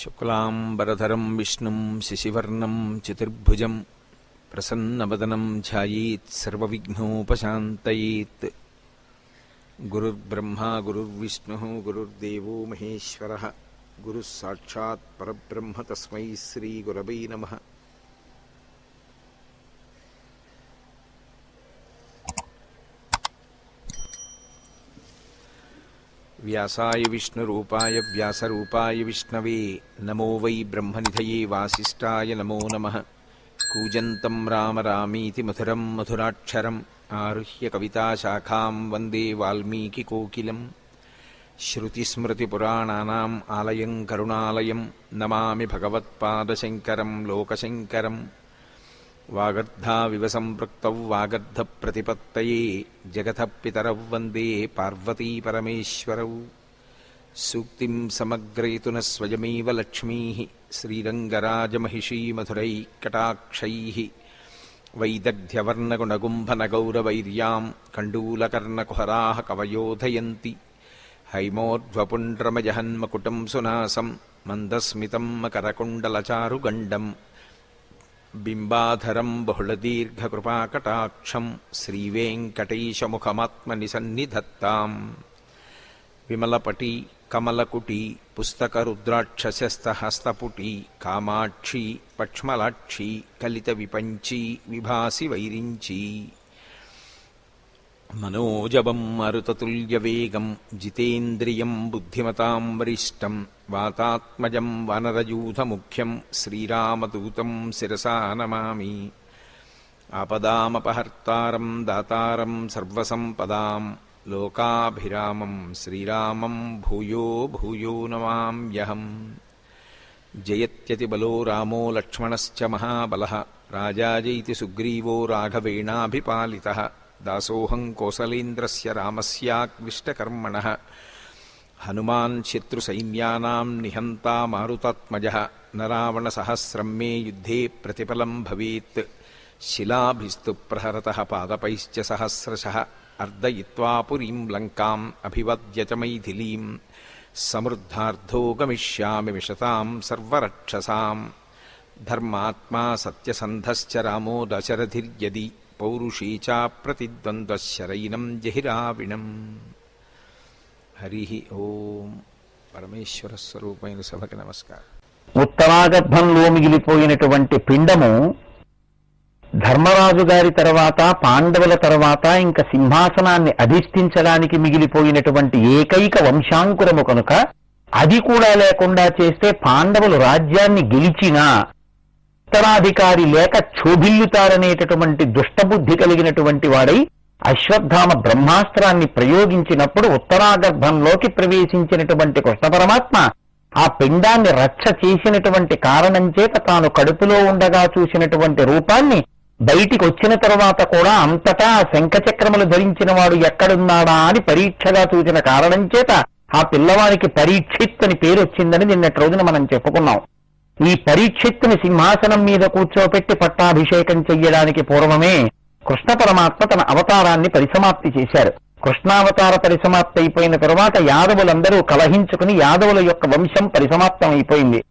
శుక్లాంబరధరం విష్ణుం శశివర్ణం చతుర్భుజం ప్రసన్నవదనం ధ్యాయేత్ సర్వవిఘ్నోపశాంతయేత్. గురుర్బ్రహ్మా గురుర్విష్ణుః గురుర్దేవో మహేశ్వరః గురుః సాక్షాత్ పరబ్రహ్మ తస్మై శ్రీ గురవై నమః. వ్యాసాయ విష్ణురూపాయ వ్యాసరూపాయ విష్ణవే నమో వై బ్రహ్మనిధయే వాసిష్ఠాయ నమో నమః. కూజంతం రామ రామీతి మధురం మధురాక్షరం ఆరుహ్య కవితాశాఖాం వందే వాల్మీకికోకిలం. శ్రుతిస్మృతిపురాణానాం ఆలయం కరుణాలయం నమామి భగవత్పాదశంకరం లోకశంకరం. వాగర్ధావివ సంపృక్తౌ వాగర్ధప్రతిపత్తయే జగతః పితరౌ వందే పార్వతీపరమేశ్వరౌ. సూక్తిం సమగ్రయతున స్వయమేవ లక్ష్మీః శ్రీరంగరాజమహిషీ మధురైఃకటాక్షైః. వైదగ్ధ్యవర్ణగుణగుంభనగౌరవైర్యాం కండూలకర్ణకుహరాः కవయోధయంతి. హైమోర్ధ్వపుండ్రమజహన్మకుటం సునాసం మందస్మితం మకరకుండలచారుగండం. బింబాధరం బహుళదీర్ఘకృపాకటాక్షం శ్రీవేంకటేశముఖమాత్మనిసన్నిధత్తాం. విమలపటి కమలకుటి పుస్తకరుద్రాక్షస్యస్తహస్తపుటి కామాక్షి పక్ష్మలాక్షి కలిత విపంచి విభాసి వైరించి. మనోజవం మరుతతుల్యవేగం జితేంద్రియం బుద్ధిమతాం వరిష్టం. వాతాత్మజం వానరయూథముఖ్యం శ్రీరామదూతం శిరసా నమామి. ఆపదామపహర్తారం దాతారం సర్వసంపదాం లోకాభిరామం శ్రీరామం భూయో భూయో నమామ్యహం. జయత్యతిబలో రామో లక్ష్మణశ్చ మహాబలః రాజాజైతి సుగ్రీవో రాఘవేణాభిపాలితః. దాసోహం కోసలేంద్రస్య రామస్యాక్లిష్టకర్మణః. హనుమాన్ శత్రుసైన్యానాం నిహంతా మారుతాత్మజః. న రావణసహస్రం మే యుద్ధే ప్రతిఫలం భవేత్. శిలాభిస్తు ప్రహరతః పాదపైశ్చ సహస్రశః. అర్దయిత్వా పురీం లంకాం అభివద్య చ మైథిలీం. సమృద్ధార్థో గమిష్యామి విశతాం సర్వరక్షసాం. ధర్మాత్మా సత్యసంధశ్చ రామో దశరథిర్యది. పౌరుషీ చ ప్రతిద్వంద్వశరైనం జహిరావిణం. హరి ఓం. పరమేశ్వర స్వరూపమైన సభకి నమస్కారం. ఉత్తరాగర్భంలో మిగిలిపోయినటువంటి పిండము ధర్మరాజు గారి తర్వాత, పాండవుల తర్వాత ఇంకా సింహాసనాన్ని అధిష్ఠించడానికి మిగిలిపోయినటువంటి ఏకైక వంశాంకురము కనుక అది కూడా లేకుండా చేస్తే పాండవులు రాజ్యాన్ని గెలిచినా ఉత్తరాధికారి లేక క్షోభిల్లుతారనేటటువంటి దుష్టబుద్ధి కలిగినటువంటి వాడై అశ్వత్థామ బ్రహ్మాస్త్రాన్ని ప్రయోగించినప్పుడు ఉత్తరాగర్భంలోకి ప్రవేశించినటువంటి కృష్ణ పరమాత్మ ఆ పిండాన్ని రక్ష చేసినటువంటి కారణం చేత తాను కడుపులో ఉండగా చూసినటువంటి రూపాన్ని బయటికి వచ్చిన తర్వాత కూడా అంతటా శంఖచక్రములు ధరించిన వాడు ఎక్కడున్నాడా అని పరీక్షగా చూసిన కారణం చేత ఆ పిల్లవానికి పరీక్షిత్ అని పేరు వచ్చిందని నిన్నటి రోజున మనం చెప్పుకున్నాం. ఈ పరీక్షిత్తుని సింహాసనం మీద కూర్చోపెట్టి పట్టాభిషేకం చెయ్యడానికి పూర్వమే కృష్ణ పరమాత్మ తన అవతారాన్ని పరిసమాప్తి చేశారు. కృష్ణావతార పరిసమాప్తి అయిపోయిన తరువాత యాదవులందరూ కలహించుకుని యాదవుల యొక్క వంశం పరిసమాప్తం అయిపోయింది.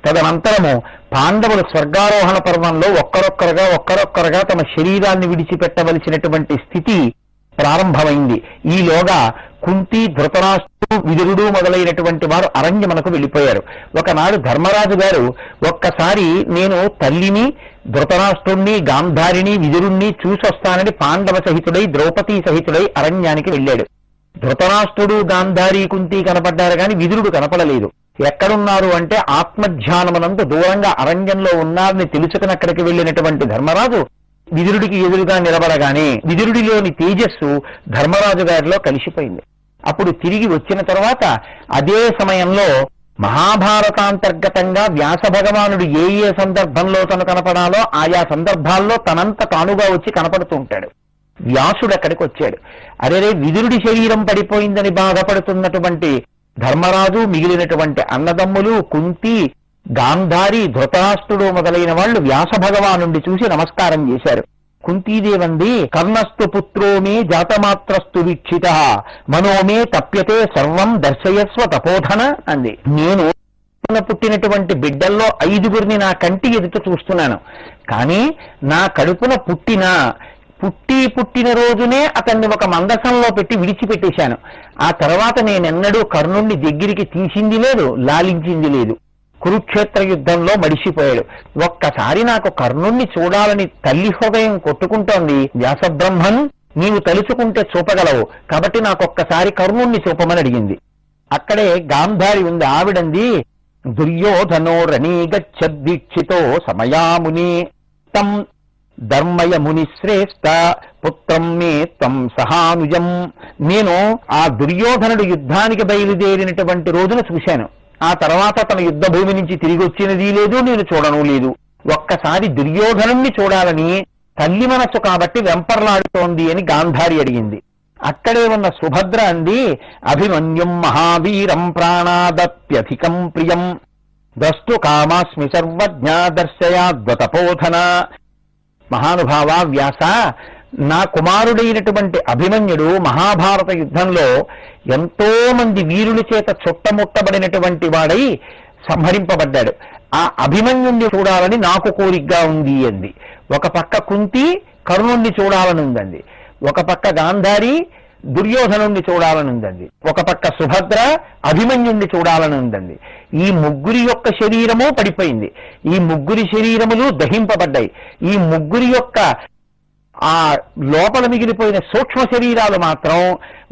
తదనంతరము పాండవులు స్వర్గారోహణ పర్వంలో ఒక్కరొక్కరుగా తమ శరీరాన్ని విడిచిపెట్టవలసినటువంటి స్థితి ప్రారంభమైంది. ఈలోగా కుంతి, ధృతరాష్ట్రుడు, విదురుడు మొదలైనటువంటి వారు అరణ్యమునకు వెళ్ళిపోయారు. ఒకనాడు ధర్మరాజు గారు ఒక్కసారి నేను తల్లిని, ధృతరాష్ట్రుణ్ణి, గాంధారిని, విదురుణ్ణి చూసొస్తానని పాండవ సహితుడై ద్రౌపదీ సహితుడై అరణ్యానికి వెళ్ళాడు. ధృతరాష్ట్రుడు, గాంధారి, కుంతి కనపడ్డారు గాని విదురుడు కనపడలేదు. ఎక్కడున్నారు అంటే ఆత్మధ్యానమునందు దూరంగా అరణ్యంలో ఉన్నారని తెలుసుకుని అక్కడికి వెళ్ళినటువంటి ధర్మరాజు విదురుడికి ఎదురుగా నిలబడగానే విదురుడిలోని తేజస్సు ధర్మరాజు గారిలో కలిసిపోయింది. అప్పుడు తిరిగి వచ్చిన తర్వాత అదే సమయంలో మహాభారతాంతర్గతంగా వ్యాస భగవానుడు ఏ ఏ సందర్భంలో తను కనపడాలో ఆయా సందర్భాల్లో తనంత తానుగా వచ్చి కనపడుతూ ఉంటాడు. వ్యాసుడు అక్కడికి వచ్చాడు. అరే, విదురుడి శరీరం పడిపోయిందని బాధపడుతున్నటువంటి ధర్మరాజు, మిగిలినటువంటి అన్నదమ్ములు, కుంతి, గాంధారి, ధృతరాష్ట్రుడు మొదలైన వాళ్ళు వ్యాస భగవానుండి చూసి నమస్కారం చేశారు. కుంతీదేవంది కర్ణస్తు పుత్రో మే జాతమాత్రస్తు వీక్షిత మనోమే తప్యతే సర్వం దర్శయస్వ తపోధన అంది. నేను పుట్టినటువంటి బిడ్డల్లో 5గురిని నా కంటి ఎదుట చూస్తున్నాను. కానీ నా కడుపున పుట్టిన రోజునే అతన్ని ఒక మందసంలో పెట్టి విడిచిపెట్టేశాను. ఆ తర్వాత నేనెన్నడూ కర్ణుణ్ణి దగ్గరికి తీసింది లేదు, లాలించింది లేదు. కురుక్షేత్ర యుద్ధంలో మడిసిపోయాడు. ఒక్కసారి నాకు కర్ణుణ్ణి చూడాలని తల్లి హృదయం కొట్టుకుంటోంది. వ్యాసబ్రహ్మన్, నీవు తలుచుకుంటే చూపగలవు, కాబట్టి నాకొక్కసారి కర్ణుణ్ణి చూపమని అడిగింది. అక్కడే గాంధారి ఉంది. ఆవిడంది, దుర్యోధనో రణీగచ్చద్దీక్షితో సమయాముని తం ధర్మయ ముని శ్రేష్ఠ పుత్రం మే త్వం సహానుజం. నేను ఆ దుర్యోధనుడు యుద్ధానికి బయలుదేరినటువంటి రోజున చూశాను. ఆ తర్వాత తన యుద్ధ భూమి నుంచి తిరిగి వచ్చినది లేదు, నేను చూడను లేదు. ఒక్కసారి దుర్యోధనుణ్ణి చూడాలని తల్లి మనస్సు కాబట్టి వెంపర్లాడుతోంది అని గాంధారి అడిగింది. అక్కడే ఉన్న సుభద్ర అంది, అభిమన్యుం మహావీరం ప్రాణాదప్యధికం ప్రియం ద్రష్టు కామాస్మి సర్వజ్ఞ దర్శయాద్వతపోధన. మహానుభావ వ్యాస, నా కుమారుడైనటువంటి అభిమన్యుడు మహాభారత యుద్ధంలో ఎంతో మంది వీరుల చేత చుట్టముట్టబడినటువంటి వాడై సంహరింపబడ్డాడు. ఆ అభిమన్యుణ్ణి చూడాలని నాకు కోరికగా ఉంది అంది. ఒక పక్క కుంతి కర్ణుణ్ణి చూడాలని ఉందండి, ఒక పక్క గాంధారి దుర్యోధనుణ్ణి చూడాలని ఉందండి, ఒక పక్క సుభద్ర అభిమన్యుణ్ణి చూడాలని ఉందండి. ఈ ముగ్గురి యొక్క శరీరము పడిపోయింది, ఈ ముగ్గురి శరీరములు దహింపబడ్డాయి. ఈ ముగ్గురి యొక్క ఆ లోపల మిగిలిపోయిన సూక్ష్మ శరీరాలు మాత్రం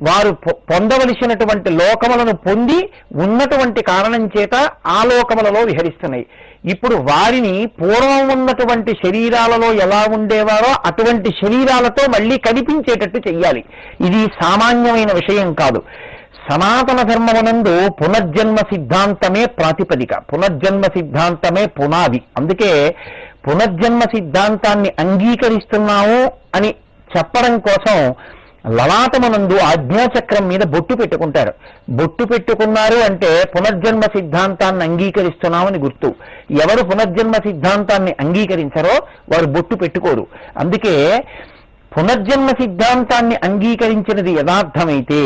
వారు పొందవలసినటువంటి లోకములను పొంది ఉన్నటువంటి కారణం చేత ఆ లోకములలో విహరిస్తున్నాయి. ఇప్పుడు వారిని పూర్వం ఉన్నటువంటి శరీరాలలో ఎలా ఉండేవారో అటువంటి శరీరాలతో మళ్ళీ కనిపించేటట్టు చెయ్యాలి. ఇది సామాన్యమైన విషయం కాదు. సనాతన ధర్మమునందు పునర్జన్మ సిద్ధాంతమే ప్రాతిపదిక, పునర్జన్మ సిద్ధాంతమే పునాది. అందుకే పునర్జన్మ సిద్ధాంతాన్ని అంగీకరిస్తున్నాము అని చెప్పడం కోసం లలాటమునందు ఆజ్ఞాచక్రం మీద బొట్టు పెట్టుకుంటారు. బొట్టు పెట్టుకున్నారు అంటే పునర్జన్మ సిద్ధాంతాన్ని అంగీకరిస్తున్నామని గుర్తు. ఎవరు పునర్జన్మ సిద్ధాంతాన్ని అంగీకరించారో వారు బొట్టు పెట్టుకోరు. అందుకే పునర్జన్మ సిద్ధాంతాన్ని అంగీకరించినది యథార్థమైతే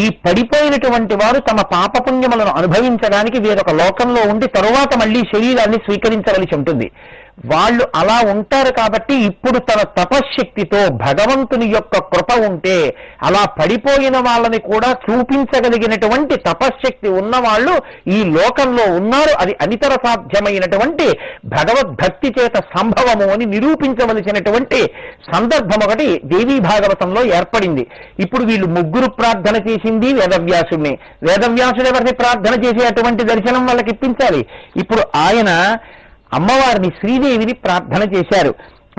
ఈ పడిపోయినటువంటి వారు తమ పాపపుణ్యములను అనుభవించడానికి వేరొక లోకంలో ఉండి తరువాత మళ్ళీ శరీరాన్ని స్వీకరించవలసి ఉంటుంది. వాళ్ళు అలా ఉంటారు కాబట్టి ఇప్పుడు తన తపశ్శక్తితో భగవంతుని యొక్క కృప ఉంటే అలా పడిపోయిన వాళ్ళని కూడా చూపించగలిగినటువంటి తపశ్శక్తి ఉన్నవాళ్ళు ఈ లోకంలో ఉన్నారు. అది అనితర సాధ్యమైనటువంటి భగవద్భక్తి చేత సంభవము అని నిరూపించవలసినటువంటి సందర్భం ఒకటి దేవీ భాగవతంలో ఏర్పడింది. ఇప్పుడు వీళ్ళు ముగ్గురు ప్రార్థన చేసింది వేదవ్యాసుడిని. వేదవ్యాసుడు ఎవరిని ప్రార్థన చేసే అటువంటి దర్శనం వాళ్ళకి ఇప్పించాలి. ఇప్పుడు ఆయన అమ్మవారిని శ్రీదేవిని ప్రార్థన చేశారు.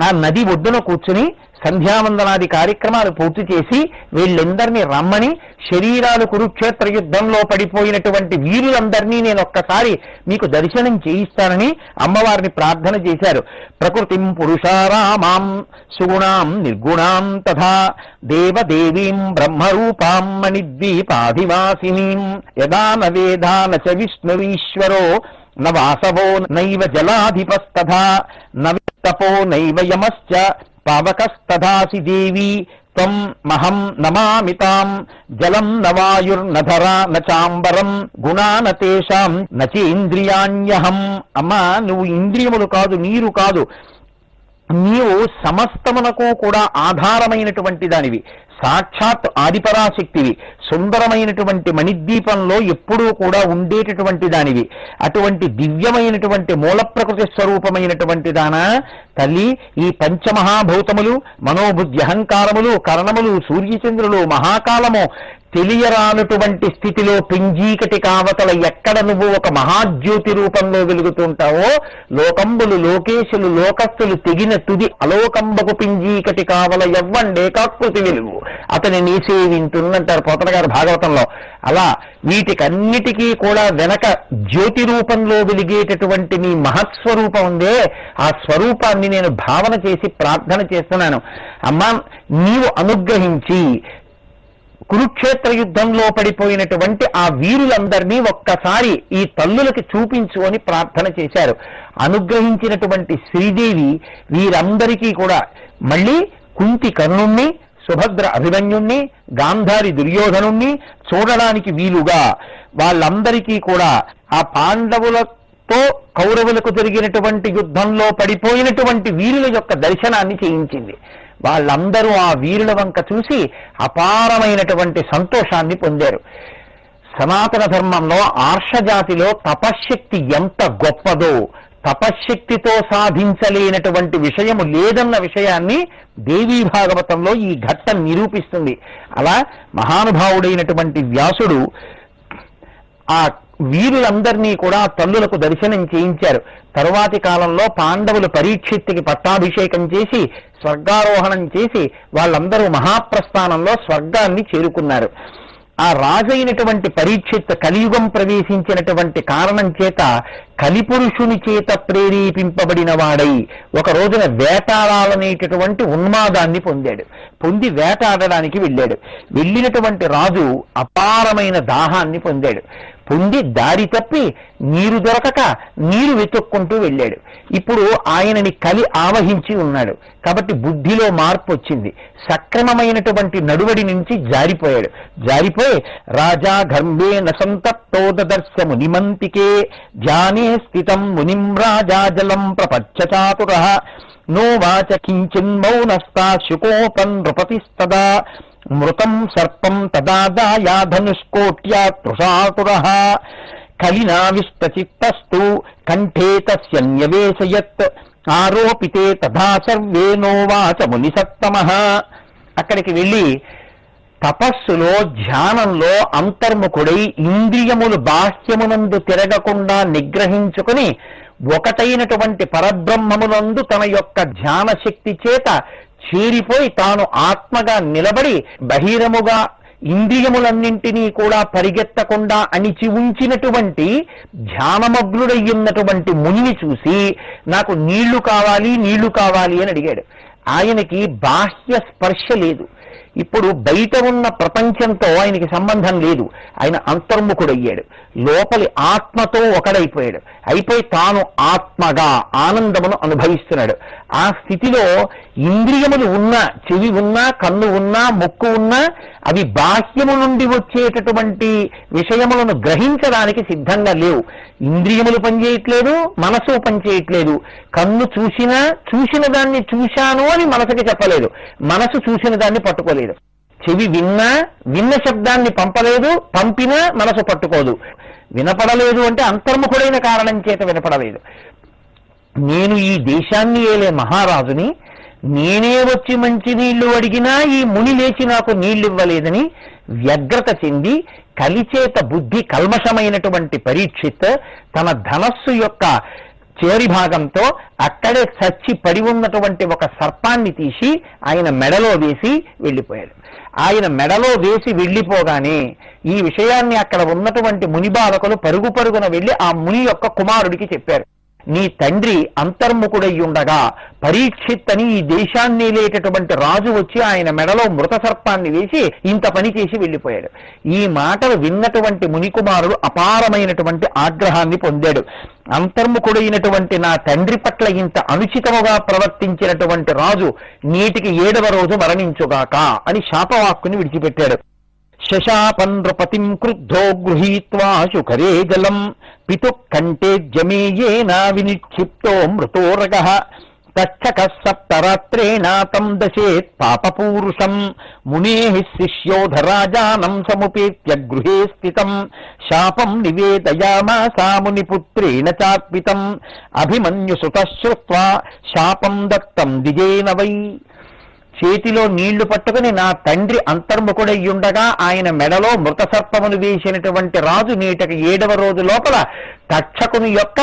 ఆ నది ఒడ్డున కూర్చుని సంధ్యావందనాది కార్యక్రమాలు పూర్తి చేసి వీళ్ళందరినీ రమ్మని, శరీరాలు కురుక్షేత్ర యుద్ధంలో పడిపోయినటువంటి వీరులందరినీ నేను ఒక్కసారి మీకు దర్శనం చేయిస్తానని అమ్మవారిని ప్రార్థన చేశారు. ప్రకృతిం పురుషారామాం సుగుణాం నిర్గుణాం తథా దేవదేవీం బ్రహ్మరూపాం మణిద్వీపాధివాసినీం యదా న వేదా న చ విష్ణురీశ్వరో న వాసవో నైవ జలాధిపస్తథా న విత్తపో నైవ యమశ్చ పావకస్తథాసి దేవి త్వం మహం నమామితాం జలం న వాయుర్నధరా న చాంబరం గుణాన తేషాం నచేంద్రియాణ్యహం. అమ్మా, నువ్వు ఇంద్రియములు కాదు, నీరు కాదు, నీవు సమస్తమునకు కూడా ఆధారమైనటువంటి దానివి, సాక్షాత్ ఆదిపరాశక్తివి, సుందరమైనటువంటి మణిద్వీపంలో ఎప్పుడూ కూడా ఉండేటటువంటి దానివి, అటువంటి దివ్యమైనటువంటి మూల ప్రకృతి స్వరూపమైనటువంటి దానా తల్లి, ఈ పంచమహాభూతములు మనోబుద్ధి అహంకారములు కరణములు సూర్యచంద్రులు మహాకాలము తెలియరానటువంటి స్థితిలో పింజీకటి కావతల ఎక్కడ నువ్వు ఒక మహాజ్యోతి రూపంలో వెలుగుతుంటావో లోకంబులు లోకేశులు లోకస్తులు తెగిన తుది అలోకంబకు పింజీకటి కావల ఎవ్వండేకాకృతి వెలుగు అతని నీసేవింటుందంటారు పోతన గారు భాగవతంలో. అలా వీటికన్నిటికీ కూడా వెనక జ్యోతి రూపంలో వెలిగేటటువంటి నీ మహత్స్వరూపం ఉందే, ఆ స్వరూపాన్ని నేను భావన చేసి ప్రార్థన చేస్తున్నాను. అమ్మా, నీవు అనుగ్రహించి కురుక్షేత్ర యుద్ధంలో పడిపోయినటువంటి ఆ వీరులందరినీ ఒక్కసారి ఈ తల్లులకి చూపించు అని ప్రార్థన చేశారు. అనుగ్రహించినటువంటి శ్రీదేవి వీరందరికీ కూడా మళ్ళీ కుంతి కర్ణుణ్ణి, సుభద్ర అభిమన్యుణ్ణి, గాంధారి దుర్యోధనుణ్ణి చూడడానికి వీలుగా వాళ్ళందరికీ కూడా ఆ పాండవులతో కౌరవులకు జరిగినటువంటి యుద్ధంలో పడిపోయినటువంటి వీరుల యొక్క దర్శనాన్ని చేయించింది. వాళ్ళందరూ ఆ వీరుల వంక చూసి అపారమైనటువంటి సంతోషాన్ని పొందారు. సనాతన ధర్మంలో ఆర్షజాతిలో తపశ్శక్తి ఎంత గొప్పదో, తపశ్శక్తితో సాధించలేనటువంటి విషయము లేదన్న విషయాన్ని దేవీ భాగవతంలో ఈ ఘట్టం నిరూపిస్తుంది. అలా మహానుభావుడైనటువంటి వ్యాసుడు ఆ వీరులందరినీ కూడా తల్లులకు దర్శనం చేయించారు. తరువాతి కాలంలో పాండవులు పరీక్షిత్తుకి పట్టాభిషేకం చేసి స్వర్గారోహణం చేసి వాళ్ళందరూ మహాప్రస్థానంలో స్వర్గాన్ని చేరుకున్నారు. ఆ రాజైనటువంటి పరీక్షిత్ కలియుగం ప్రవేశించినటువంటి కారణం చేత కలిపురుషుని చేత ప్రేరేపింపబడిన వాడై ఒక రోజున వేటాడాలనేటటువంటి ఉన్మాదాన్ని పొంది వేటాడడానికి వెళ్ళాడు. వెళ్ళినటువంటి రాజు అపారమైన దాహాన్ని పొంది దారి తప్పి నీరు దొరకక నీరు వెతుక్కుంటూ వెళ్ళాడు. ఇప్పుడు ఆయనని కలి ఆవహించి ఉన్నాడు కాబట్టి బుద్ధిలో మార్పు వచ్చింది. సక్రమమైనటువంటి నడువడి నుంచి జారిపోయి రాజా గర్భేణ సంతప్తో దదర్శ మునిమంతికే జానే స్థితం మునిం రాజా జలం ప్రపచ్చచాతురః నోవాచ కించిన్మౌనస్థా శుకోపన్ నృపతిస్తదా మృతం సర్పం తదాదాయా ధనుష్కోట్యా తృషాతురః కలినావిష్టచిత్తస్తు కంఠే తస్యన్యవేశయత్ ఆరోపితే తథా సర్వే నోవాచ మునిసత్తమః. అక్కడికి వెళ్ళి తపస్సులో ధ్యానంలో అంతర్ముఖుడై ఇంద్రియములు బాహ్యమునందు తిరగకుండా నిగ్రహించుకుని ఒకటైనటువంటి పరబ్రహ్మమునందు తన యొక్క ధ్యాన శక్తి చేత చేరిపోయి తాను ఆత్మగా నిలబడి బహిరముగా ఇంద్రియములన్నింటినీ కూడా పరిగెత్తకుండా అణిచి ఉంచినటువంటి ధ్యానమగ్నుడయ్యున్నటువంటి మునిని చూసి నాకు నీళ్లు కావాలి అని అడిగాడు. ఆయనకి బాహ్య స్పర్శ లేదు. ఇప్పుడు బయట ఉన్న ప్రపంచంతో ఆయనకి సంబంధం లేదు. ఆయన అంతర్ముఖుడయ్యాడు. లోపలి ఆత్మతో ఒకడైపోయాడు. అయిపోయి తాను ఆత్మగా ఆనందమును అనుభవిస్తున్నాడు. ఆ స్థితిలో ఇంద్రియములు ఉన్నా, చెవి ఉన్నా, కన్ను ఉన్నా, ముక్కు ఉన్నా అవి బాహ్యము నుండి వచ్చేటటువంటి విషయములను గ్రహించడానికి సిద్ధంగా లేవు. ఇంద్రియములు పనిచేయట్లేదు, మనసు పనిచేయట్లేదు. కన్ను చూసిన దాన్ని చూశాను అని మనసుకి చెప్పలేదు, మనసు చూసిన దాన్ని పట్టుకోలేదు. చెవి విన్న శబ్దాన్ని పంపినా మనసు పట్టుకోదు. వినపడలేదు అంటే అంతర్ముఖుడైన కారణం చేత వినపడలేదు. నేను ఈ దేశాన్ని ఏలే మహారాజుని, నేనే వచ్చి మంచి నీళ్లు అడిగినా ఈ ముని లేచి నాకు నీళ్లు ఇవ్వలేదని వ్యగ్రత చెంది కలిచేత బుద్ధి కల్మషమైనటువంటి పరీక్షిత్ తన ధనస్సు యొక్క చివరి భాగంతో అక్కడే చచ్చి పడి ఉన్నటువంటి ఒక సర్పాన్ని తీసి ఆయన మెడలో వేసి వెళ్ళిపోయాడు. ఆయన మెడలో వేసి వెళ్ళిపోగానే ఈ విషయాన్ని అక్కడ ఉన్నటువంటి ముని బాలకులు పరుగున వెళ్ళి ఆ ముని యొక్క కుమారుడికి చెప్పారు. నీ తండ్రి అంతర్ముఖుడయ్యుండగా పరీక్షిత్ అని ఈ దేశాన్ని లేటటువంటి రాజు వచ్చి ఆయన మెడలో మృత సర్పాన్ని వేసి ఇంత పని చేసి వెళ్ళిపోయాడు. ఈ మాటలు విన్నటువంటి మునికుమారుడు అపారమైనటువంటి ఆగ్రహాన్ని పొందాడు. అంతర్ముఖుడైనటువంటి నా తండ్రి పట్ల ఇంత అనుచితముగా ప్రవర్తించినటువంటి రాజు నేటికి 7వ రోజు మరణించుగాక అని శాపవాక్కుని విడిచిపెట్టాడు. శశాపన్ నృపతిం క్రుద్ధో గృహీత్వా శుకరే జలం పితుః కంఠే జమేయేన వినిక్షిప్తో మృతోరగః తచ్చక సప్తరాత్రేణ తం దశేత్ పాపపూరుషం మునేః శిష్యోధరాజానం సముపేత్య గృహే స్థితం శాపం నివేదయామాసా మునిపుత్రేణ చార్పితం అభిమన్యుసుతః శ్రుత్వా శాపం దత్తం ద్విజేన వై. చేతిలో నీళ్లు పట్టుకుని నా తండ్రి అంతర్ముఖుడయ్యుండగా ఆయన మెడలో మృత సర్పమును వేసినటువంటి రాజు నేటికి 7వ రోజు లోపల తక్షకుని యొక్క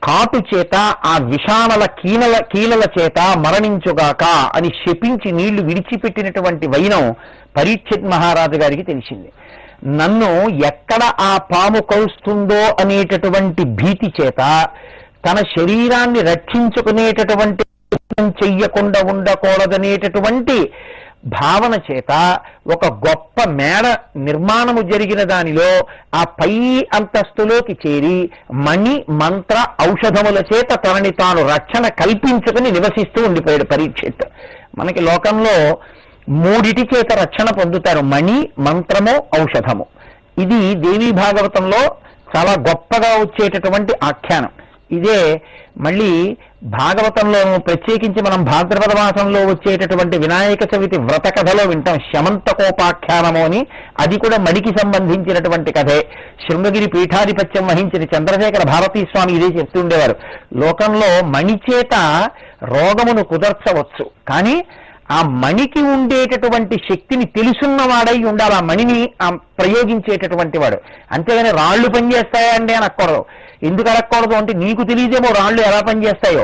కాటు చేత ఆ విషాణల కీలల చేత మరణించుగాక అని శపించి నీళ్లు విడిచిపెట్టినటువంటి వైనం పరీక్షిత్ మహారాజు గారికి తెలిసింది. నన్ను ఎక్కడ ఆ పాము కరుస్తుందో అనేటటువంటి భీతి చేత తన శరీరాన్ని రక్షించుకునేటటువంటి చెయ్యకుండా ఉండకూడదనేటటువంటి భావన చేత ఒక గొప్ప మేడ నిర్మాణము జరిగిన దానిలో ఆ పై అంతస్తులోకి చేరి మణి మంత్ర ఔషధముల చేత తనని తాను రక్షణ కల్పించుకుని నివసిస్తూ ఉండిపోయాడు పరీక్షిత్. మనకి లోకంలో మూడిటి చేత రక్షణ పొందుతారు, మణి, మంత్రము, ఔషధము. ఇది దేవీ భాగవతంలో చాలా గొప్పగా వచ్చేటటువంటి ఆఖ్యానం. ఇదే మళ్ళీ భాగవతంలో ప్రత్యేకించి మనం భాద్రపద మాసంలో వచ్చేటటువంటి వినాయక చవితి వ్రత కథలో వింటాం, శమంతకోపాఖ్యానము అని. అది కూడా మణికి సంబంధించినటువంటి కథే. శృంగగిరి పీఠాధిపత్యం వహించిన చంద్రశేఖర భారతీ స్వామి ఇదే చెప్తుండేవారు. లోకంలో మణి చేత రోగమును కుదర్చవచ్చు, కానీ ఆ మణికి ఉండేటటువంటి శక్తిని తెలుసున్నవాడై ఉండాలి, ఆ మణిని ప్రయోగించేటటువంటి వాడు. అంతేగాని రాళ్లు పనిచేస్తాయా అండి అని అనకూడదు. ఎందుకు అనకూడదు అంటే, నీకు తెలియదేమో రాళ్లు ఎలా పనిచేస్తాయో.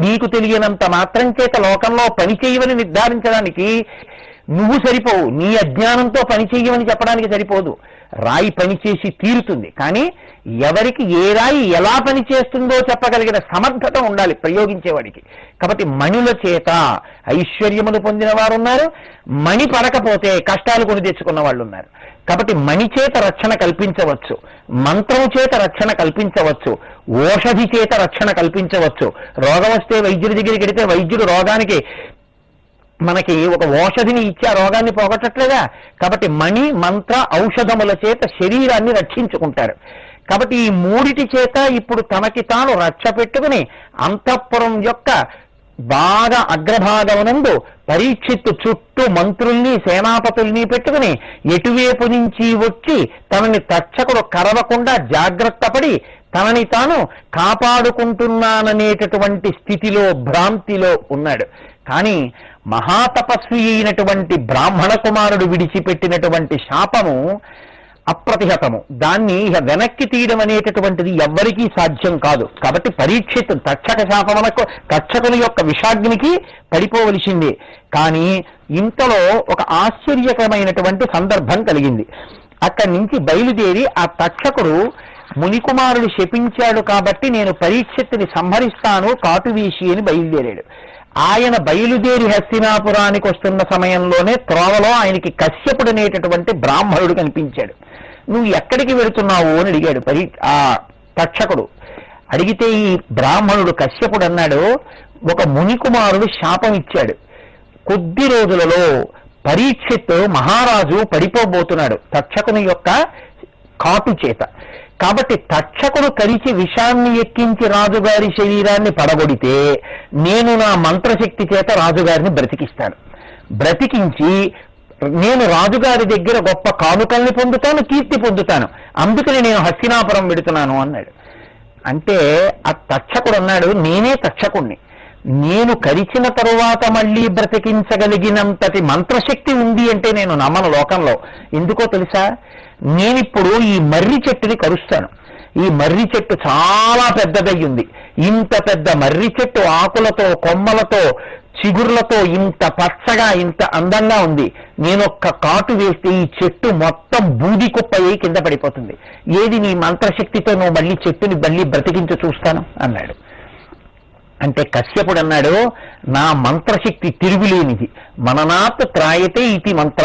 నీకు తెలియనంత మాత్రం చేత లోకంలో పని చేయవని నిర్ధారించడానికి నువ్వు సరిపోవు. నీ అజ్ఞానంతో పని చెయ్యమని చెప్పడానికి సరిపోదు. రాయి పనిచేసి తీరుతుంది, కానీ ఎవరికి ఏ రాయి ఎలా పనిచేస్తుందో చెప్పగలిగిన సమర్థత ఉండాలి ప్రయోగించేవాడికి. కాబట్టి మణుల చేత ఐశ్వర్యమును పొందిన వారు ఉన్నారు, మణి పడకపోతే కష్టాలు కొని తెచ్చుకున్న వాళ్ళు ఉన్నారు. కాబట్టి మణి చేత రక్షణ కల్పించవచ్చు, మంత్రము చేత రక్షణ కల్పించవచ్చు, ఓషధి చేత రక్షణ కల్పించవచ్చు. రోగం వస్తే వైద్యుడి దగ్గరికి వెడితే వైద్యుడు రోగానికి మనకి ఒక ఓషధిని ఇచ్చి ఆ రోగాన్ని పోగొట్టట్లేదా? కాబట్టి మణి, మంత్ర, ఔషధముల చేత శరీరాన్ని రక్షించుకుంటారు. కాబట్టి ఈ మూడిటి చేత ఇప్పుడు తనకి తాను రక్ష పెట్టుకుని అంతఃపురం యొక్క బాగా అగ్రభాగమునందు పరీక్షిత్తు చుట్టూ మంత్రుల్ని, సేనాపతుల్ని పెట్టుకుని ఎటువైపు నుంచి వచ్చి తనని తక్షకుడు కరవకుండా జాగ్రత్త పడి తనని తాను కాపాడుకుంటున్నాననేటటువంటి స్థితిలో, భ్రాంతిలో ఉన్నాడు. కానీ మహాతపస్వి అయినటువంటి బ్రాహ్మణ కుమారుడు విడిచిపెట్టినటువంటి శాపము అప్రతిహతము. దాన్ని ఇక వెనక్కి తీయడం అనేటటువంటిది ఎవ్వరికీ సాధ్యం కాదు. కాబట్టి పరీక్షిత్ తక్షక శాపమునకు, తక్షకుని యొక్క విషాగ్నికి పడిపోవలసిందే. కానీ ఇంతలో ఒక ఆశ్చర్యకరమైనటువంటి సందర్భం కలిగింది. అక్కడి నుంచి బయలుదేరి ఆ తక్షకుడు మునికుమారుడు శపించాడు కాబట్టి నేను పరీక్షిత్తుని సంహరిస్తాను కాటువీసి అని బయలుదేరాడు. ఆయన బయలుదేరి హస్తినాపురానికి వస్తున్న సమయంలోనే త్రోవలో ఆయనకి కశ్యపుడు అనేటటువంటి బ్రాహ్మణుడు కనిపించాడు. నువ్వు ఎక్కడికి వెళుతున్నావు అని అడిగాడు ఆ తక్షకుడు. అడిగితే ఈ బ్రాహ్మణుడు కశ్యపుడు అన్నాడు, ఒక మునికుమారుడు శాపం ఇచ్చాడు, కొద్ది రోజులలో పరీక్షిత్ మహారాజు పడిపోబోతున్నాడు తక్షకుని యొక్క కాటు చేత. కాబట్టి తక్షకుడు కరిచి విషాన్ని ఎక్కించి రాజుగారి శరీరాన్ని పడగొడితే నేను నా మంత్రశక్తి చేత రాజుగారిని బ్రతికిస్తాను. బ్రతికించి నేను రాజుగారి దగ్గర గొప్ప కానుకల్ని పొందుతాను, కీర్తి పొందుతాను. అందుకని నేను హస్తినాపురం పెడుతున్నాను అన్నాడు. అంటే ఆ తక్షకుడు అన్నాడు, నేనే తక్షకుణ్ణి, నేను కరిచిన తరువాత మళ్ళీ బ్రతికించగలిగినంతటి మంత్రశక్తి ఉంది అంటే నేను నమ్మను లోకంలో. ఎందుకో తెలుసా? నేనిప్పుడు ఈ మర్రి చెట్టుని కరుస్తాను. ఈ మర్రి చెట్టు చాలా పెద్దదయ్యింది. ఇంత పెద్ద మర్రి చెట్టు ఆకులతో, కొమ్మలతో, చిగుర్లతో ఇంత పచ్చగా, ఇంత అందంగా ఉంది. నేనొక్క కాటు వేస్తే ఈ చెట్టు మొత్తం బూది కుప్పయ్యి కింద పడిపోతుంది. ఏది నీ మంత్రశక్తితో నువ్వు మళ్ళీ చెట్టుని మళ్ళీ బ్రతికించి చూస్తాను అన్నాడు. అంటే కశ్యపుడు అన్నాడు, నా మంత్రశక్తి తిరుగులేనిది. మననాత్ త్రాయతే ఇతి మంత్ర.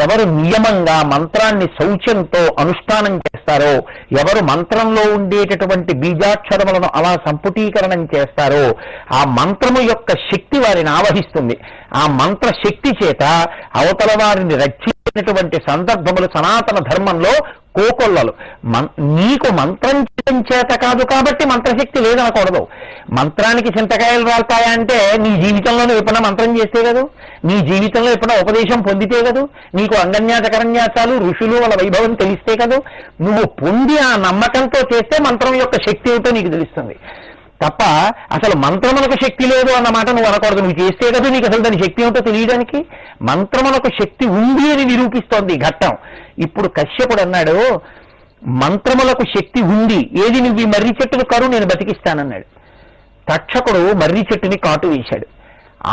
ఎవరు నియమంగా మంత్రాన్ని శౌచంతో అనుష్ఠానం చేస్తారో, ఎవరు మంత్రంలో ఉండేటటువంటి బీజాక్షరములను అలా సంపుటీకరణం చేస్తారో ఆ మంత్రము యొక్క శక్తి వారిని ఆవహిస్తుంది. ఆ మంత్ర శక్తి చేత అవతల వారిని రక్షించినటువంటి సందర్భములు సనాతన ధర్మంలో కోకొల్లలు. నీకు మంత్రం చేత కాదు కాబట్టి మంత్రశక్తి లేదనకూడదు. మంత్రానికి చింతకాయలు రాలుతాయా అంటే నీ జీవితంలోనే ఎప్పుడైనా మంత్రం చేస్తే కదా, నీ జీవితంలో ఎప్పుడైనా ఉపదేశం పొందితే కదా, నీకు అంగన్యాసకరణ్యాసాలు, ఋషులు వాళ్ళ వైభవం తెలిస్తే కదా, నువ్వు పొంది ఆ నమ్మకంతో చేస్తే మంత్రం యొక్క శక్తి ఏమిటో నీకు తెలుస్తుంది. తప్ప అసలు మంత్రమునకు శక్తి లేదు అన్నమాట నువ్వు అనకూడదు. నువ్వు చేస్తే కదా నీకు అసలు దాని శక్తి ఏమిటో తెలియడానికి. మంత్రమునకు శక్తి ఉంది అని నిరూపిస్తోంది ఘట్టం. ఇప్పుడు కశ్యపుడు అన్నాడు, మంత్రములకు శక్తి ఉంది, ఏది నువ్వు ఈ మర్రి చెట్టును కరు, నేను బతికిస్తానన్నాడు. తక్షకుడు మర్రి చెట్టుని కాటు వేశాడు.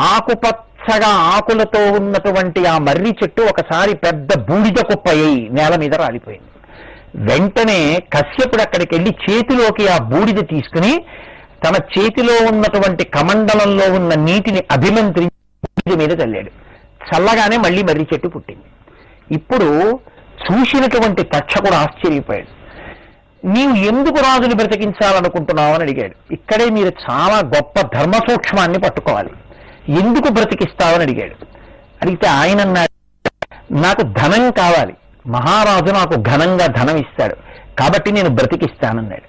ఆకుపచ్చగా ఆకులతో ఉన్నటువంటి ఆ మర్రి చెట్టు ఒకసారి పెద్ద బూడిద కుప్పయ్యి నేల మీద రాలిపోయింది. వెంటనే కశ్యపుడు అక్కడికి వెళ్ళి చేతిలోకి ఆ బూడిద తీసుకుని తన చేతిలో ఉన్నటువంటి కమండలంలో ఉన్న నీటిని అభిమంత్రించి బూడిద మీద చల్లాడు. చల్లగానే మళ్ళీ మర్రి చెట్టు పుట్టింది. ఇప్పుడు చూసినటువంటి తక్షకుడు ఆశ్చర్యపోయాడు. నీవు ఎందుకు రాజుని బ్రతికించాలనుకుంటున్నావు అని అడిగాడు. ఇక్కడే మీరు చాలా గొప్ప ధర్మ సూక్ష్మాన్ని పట్టుకోవాలి. ఎందుకు బ్రతికిస్తావని అడిగాడు. అడిగితే ఆయన అన్నాడు, నాకు ధనం కావాలి, మహారాజు నాకు ఘనంగా ధనం ఇస్తాడు కాబట్టి నేను బ్రతికిస్తానన్నాడు.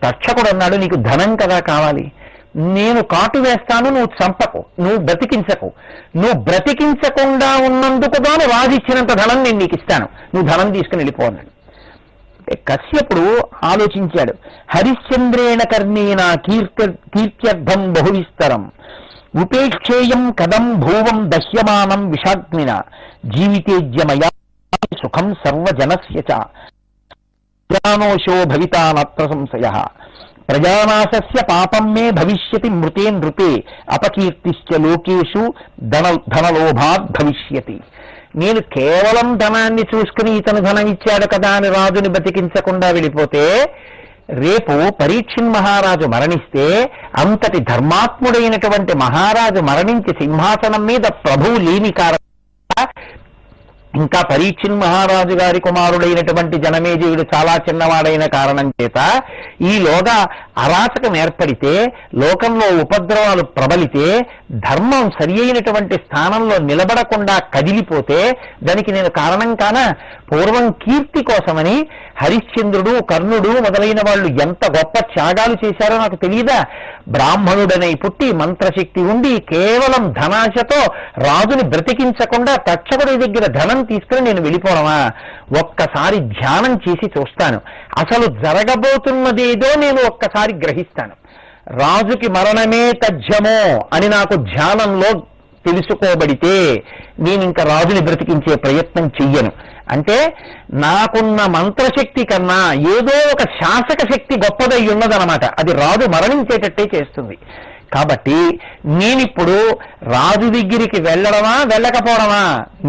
తక్షకుడు అన్నాడు, నీకు ధనం కదా కావాలి, నేను కాటు వేస్తాను, నువ్వు చంపకు, నువ్వు బ్రతికించకు, నువ్వు బ్రతికించకుండా ఉన్నందుకు గాను రాజు ఇచ్చినంత ధనం నేను నీకు ఇస్తాను, నువ్వు ధనం తీసుకుని వెళ్ళిపోన్నాడు. కశ్యపుడు ఆలోచించాడు, హరిశ్చంద్రేణ కర్ణేన కీర్త్యర్థం బహువిస్తరం ఉపేక్షేయం కదం భూవం దహ్యమానం విషాగ్నిన జీవితేజ్యమయా సుఖం సర్వజనస్య చ జానోషో భవితానత్ర సంశయ ప్రజానాశస్య పాపం మే భవిష్యతి మృతే నృతే అపకీర్తిశ్చ లోకేషు ధనలోభాత్ భవిష్యతి. నేను కేవలం ధనాన్ని చూసుకుని ఇతను ధనం ఇచ్చాడు కదా అని రాజుని బతికించకుండా వెళ్ళిపోతే రేపు పరీక్షిన్ మహారాజు మరణిస్తే అంతటి ధర్మాత్ముడైనటువంటి మహారాజు మరణించి సింహాసనం మీద ప్రభువు లేని కారణంగా ఇంకా పరీక్షిన్ మహారాజు గారి కుమారుడైనటువంటి జనమేజయుడు చాలా చిన్నవాడైన కారణం చేత ఈలోగా అరాచకం ఏర్పడితే, లోకంలో ఉపద్రవాలు ప్రబలితే, ధర్మం సరి అయినటువంటి స్థానంలో నిలబడకుండా కదిలిపోతే దానికి నేను కారణం కాన. పూర్వం కీర్తి కోసమని హరిశ్చంద్రుడు, కర్ణుడు మొదలైన వాళ్ళు ఎంత గొప్ప త్యాగాలు చేశారో నాకు తెలియదా? బ్రాహ్మణుడనై పుట్టి మంత్రశక్తి ఉండి కేవలం ధనాశతో రాజుని బ్రతికించకుండా తక్షకుడి దగ్గర ధనం తీసుకుని నేను వెళ్ళిపోవడమా? ఒక్కసారి ధ్యానం చేసి చూస్తాను, అసలు జరగబోతున్నదేదో నేను ఒక్కసారి గ్రహిస్తాను. రాజుకి మరణమే తథ్యమో అని నాకు ధ్యానంలో తెలుసుకోబడితే నేను ఇంకా రాజుని బ్రతికించే ప్రయత్నం చెయ్యను. అంటే నాకున్న మంత్రశక్తి కన్నా ఏదో ఒక శాసక శక్తి గొప్పదై ఉన్నదనమాట. అది రాజు మరణించేటట్టే చేస్తుంది. కాబట్టి నేనిప్పుడు రాజు దగ్గరికి వెళ్ళడమా వెళ్ళకపోవడమా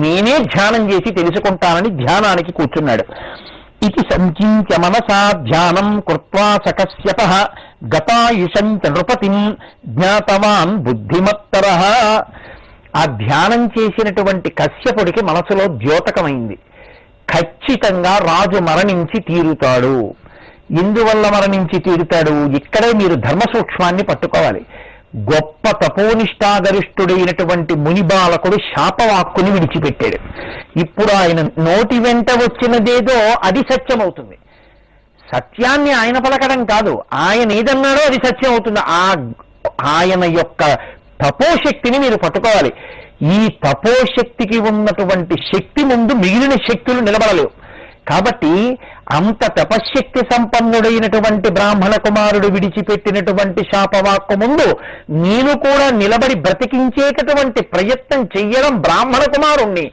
నేనే ధ్యానం చేసి తెలుసుకుంటానని ధ్యానానికి కూర్చున్నాడు. ఇది సంచింత్య మనసా ధ్యానం కృత్వా సకశ్యపః గతాయుషం చ నృపతిం జ్ఞాతవాన్ బుద్ధిమత్తరః. ఆ ధ్యానం చేసినటువంటి కశ్యపుడికి మనసులో ద్యోతకమైంది. ఖచ్చితంగా రాజు మరణించి తీరుతాడు. ఎందువల్ల మరణించి తీరుతాడు? ఇక్కడే మీరు ధర్మ సూక్ష్మాన్ని పట్టుకోవాలి. గొప్ప తపోనిష్టాగరిష్ఠుడైనటువంటి మునిబాలకుడు శాపవాక్కుని విడిచిపెట్టాడు. ఇప్పుడు ఆయన నోటి వెంట వచ్చినదేదో అది సత్యమవుతుంది. సత్యాన్ని ఆయన పలకడం కాదు, ఆయన ఏదన్నాడో అది సత్యం అవుతుంది. ఆయన యొక్క తపోశక్తిని మీరు పట్టుకోవాలి. ఈ తపోశక్తికి ఉన్నటువంటి శక్తి ముందు మిగిలిన శక్తులు నిలబడలేవు. కాబట్టి అంత తపశ్శక్తి సంపన్నుడైనటువంటి బ్రాహ్మణ కుమారుడు విడిచిపెట్టినటువంటి శాపవాక్కు ముందు నేను కూడా నిలబడి బ్రతికించేటటువంటి ప్రయత్నం చెయ్యడం బ్రాహ్మణ కుమారుణ్ణి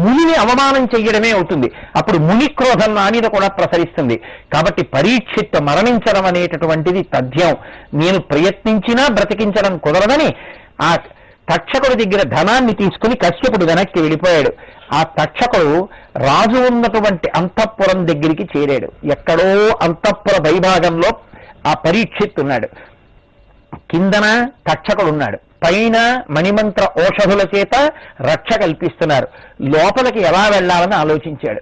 మునిని అవమానం చెయ్యడమే అవుతుంది. అప్పుడు ముని క్రోధం నా మీద కూడా ప్రసరిస్తుంది. కాబట్టి పరీక్షిత్ మరణించడం అనేటటువంటిది తథ్యం. నేను ప్రయత్నించినా బ్రతికించడం కుదరదని ఆ తక్షకుడి దగ్గర ధనాన్ని తీసుకుని కశ్యపుడు వెనక్కి వెళ్ళిపోయాడు. ఆ తక్షకుడు రాజు ఉన్నటువంటి అంతఃపురం దగ్గరికి చేరాడు. ఎక్కడో అంతఃపుర వైభాగంలో ఆ పరీక్షిత్ ఉన్నాడు. కిందన తక్షకుడు ఉన్నాడు, పైన మణిమంత్ర ఔషధుల చేత రక్ష కల్పిస్తున్నారు. లోపలికి ఎలా వెళ్ళాలని ఆలోచించాడు.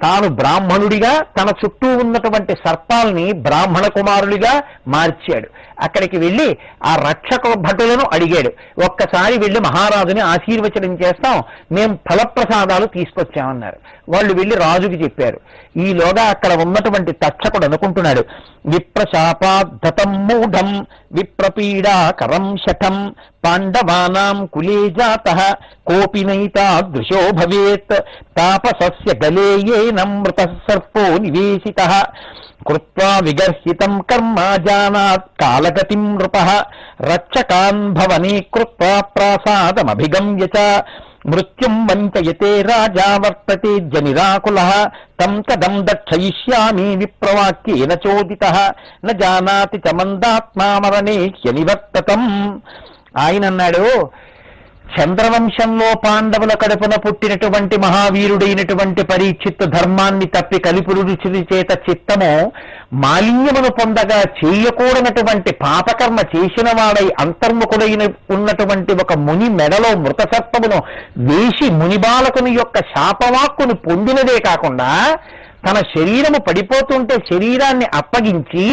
తాను బ్రాహ్మణుడిగా తన చుట్టూ ఉన్నటువంటి సర్పాల్ని బ్రాహ్మణ కుమారుడిగా మార్చాడు. అక్కడికి వెళ్ళి ఆ రక్షక భటులను అడిగాడు, ఒక్కసారి వెళ్ళి మహారాజుని ఆశీర్వచనం చేస్తాం, మేము ఫలప్రసాదాలు తీసుకొచ్చామన్నారు. వాళ్ళు వెళ్ళి రాజుకి చెప్పారు. ఈలోగా అక్కడ ఉన్నటువంటి తక్షకుడు అనుకుంటున్నాడు, విప్రశాపాద్ధతం మూఢం విప్రపీడా కరం శఠం పాండవానాం కులే జాతః కోపి నైతాదృశో భవేత్ తాపసస్య గలేయేన మృతః సర్పో నివేశితః కృత్వా విగర్హితం కర్మ జానాత్ కాలగతిం నృపః రక్షకాన్ భవనే కృత్వా ప్రాసాదమభిగమ్య చ మృత్యుం వంచయతే రాజా వర్తతే జనిరాకులః తం తదం దక్షయిష్యామి విప్రవాక్యేన చోదితః న జానాతి చ మందాత్మా మరణే హ్యనివర్తతం. ఆయన అన్నాడు, చంద్రవంశంలో పాండవుల కడుపున పుట్టినటువంటి మహావీరుడైనటువంటి పరీక్షిత్ ధర్మాన్ని తప్పి కలిపురు రుచి చేత చిత్తము మాలిన్యమును పొందగా చేయకూడనటువంటి పాపకర్మ చేసిన వాడై అంతర్ముఖుడైన ఉన్నటువంటి ఒక ముని మెడలో మృత సర్పమును వేసి మునిబాలకుని యొక్క శాపవాక్కును పొందినదే కాకుండా తన శరీరము పడిపోతుంటే శరీరాన్ని అప్పగించి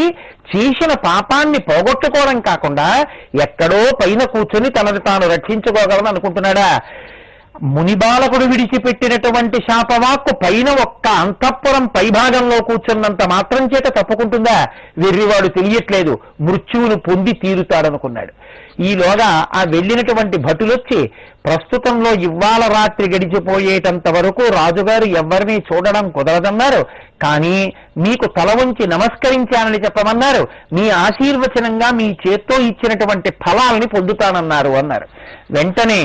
చేసిన పాపాన్ని పోగొట్టుకోవడం కాకుండా ఎక్కడో పైన కూర్చొని తనను తాను రక్షించుకోగలను అనుకుంటున్నాడా? మునిబాలకుడు విడిచిపెట్టినటువంటి శాపవాక్కు పైన ఒక్క అంతఃపురం పైభాగంలో కూర్చున్నంత మాత్రం చేత తప్పుకుంటుందా? వెర్రివాడు తెలియట్లేదు, మృత్యువును పొంది తీరుతాడనుకున్నాడు. ఈలోగా ఆ వెళ్ళినటువంటి భటులొచ్చి, ప్రస్తుతంలో ఇవాళ రాత్రి గడిచిపోయేటంత వరకు రాజుగారు ఎవరిని చూడడం కుదరదన్నారు, కానీ మీకు తల వంచి నమస్కరించానని చెప్పమన్నారు, మీ ఆశీర్వచనంగా మీ చేత్తో ఇచ్చినటువంటి ఫలాల్ని పొందుతానన్నారు అన్నారు. వెంటనే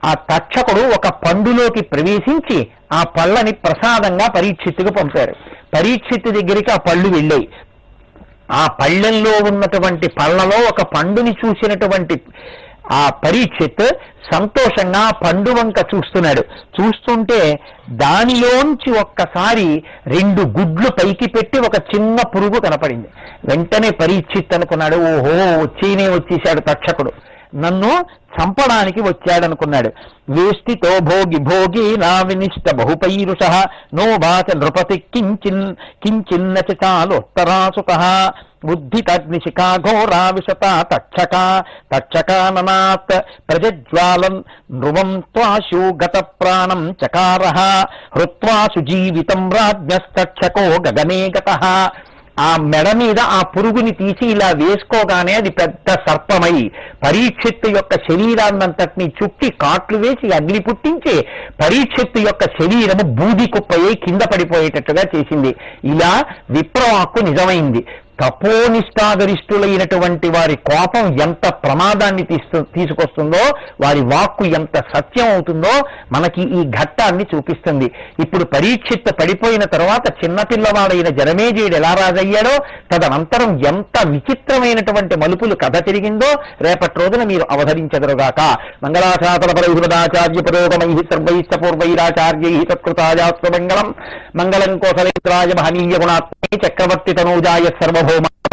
ఆ తక్షకుడు ఒక పండులోకి ప్రవేశించి ఆ పళ్ళని ప్రసాదంగా పరీక్షిత్తుకు పంపారు. పరీక్షిత్తు దగ్గరికి ఆ పళ్ళు వెళ్ళాయి. ఆ పళ్ళెల్లో ఉన్నటువంటి పళ్ళలో ఒక పండుని చూసినటువంటి ఆ పరీక్షిత్ సంతోషంగా పండు వంక చూస్తున్నాడు. చూస్తుంటే దానిలోంచి ఒక్కసారి 2 గుడ్లు పైకి పెట్టి ఒక చిన్న పురుగు కనపడింది. వెంటనే పరీక్షిత్ అనుకున్నాడు, ఓహో వచ్చేశాడు తక్షకుడు, నన్ను చంపడానికి వచ్చాడనుకున్నాడు. వేష్టితో భోగి భోగి నా వినిష్ట బహుపైరుష నో వాచ నృపతి కించిన్న చాలోత్తరాసుత బుద్ధితగ్నిశిఖా ఘోరా విశత తక్షకాననాత్ ప్రజజ్వాలన్ నృవం త్వాశు గత ప్రాణం చకార హృత్వాసు జీవితం రాజ్ఞస్తక్షకో గగనే గతః. ఆ మెడ మీద ఆ పురుగుని తీసి ఇలా వేసుకోగానే అది పెద్ద సర్పమై పరీక్షిత్తు యొక్క శరీరాన్నంతటినీ చుట్టి కాట్లు వేసి అగ్ని పుట్టించి పరీక్షిత్తు యొక్క శరీరము బూది కుప్పయ్యి కింద పడిపోయేటట్టుగా చేసింది. ఇలా విప్రవాక్కు నిజమైంది. తపోనిష్టాగరిష్ఠులైనటువంటి వారి కోపం ఎంత ప్రమాదాన్ని తీసుకొస్తుందో, వారి వాక్కు ఎంత సత్యం అవుతుందో మనకి ఈ ఘట్టాన్ని చూపిస్తుంది. ఇప్పుడు పరీక్షిత్ పడిపోయిన తర్వాత చిన్నపిల్లవాడైన జనమేజయుడు ఎలా రాజయ్యాడో, తదనంతరం ఎంత విచిత్రమైనటువంటి మలుపులు కథ తిరిగిందో రేపటి రోజున మీరు అవధరించెదరుగాక. మంగళాశాసన పరహిమదాచార్య పురోగమై సర్వైశ్చ పూర్వైరాచార్యై తత్కృతాయాస్తు మంగళం. మంగళం కోసలేంద్రాయ మహనీయ గుణాత్మే చక్రవర్తి తనూజాయ సర్వ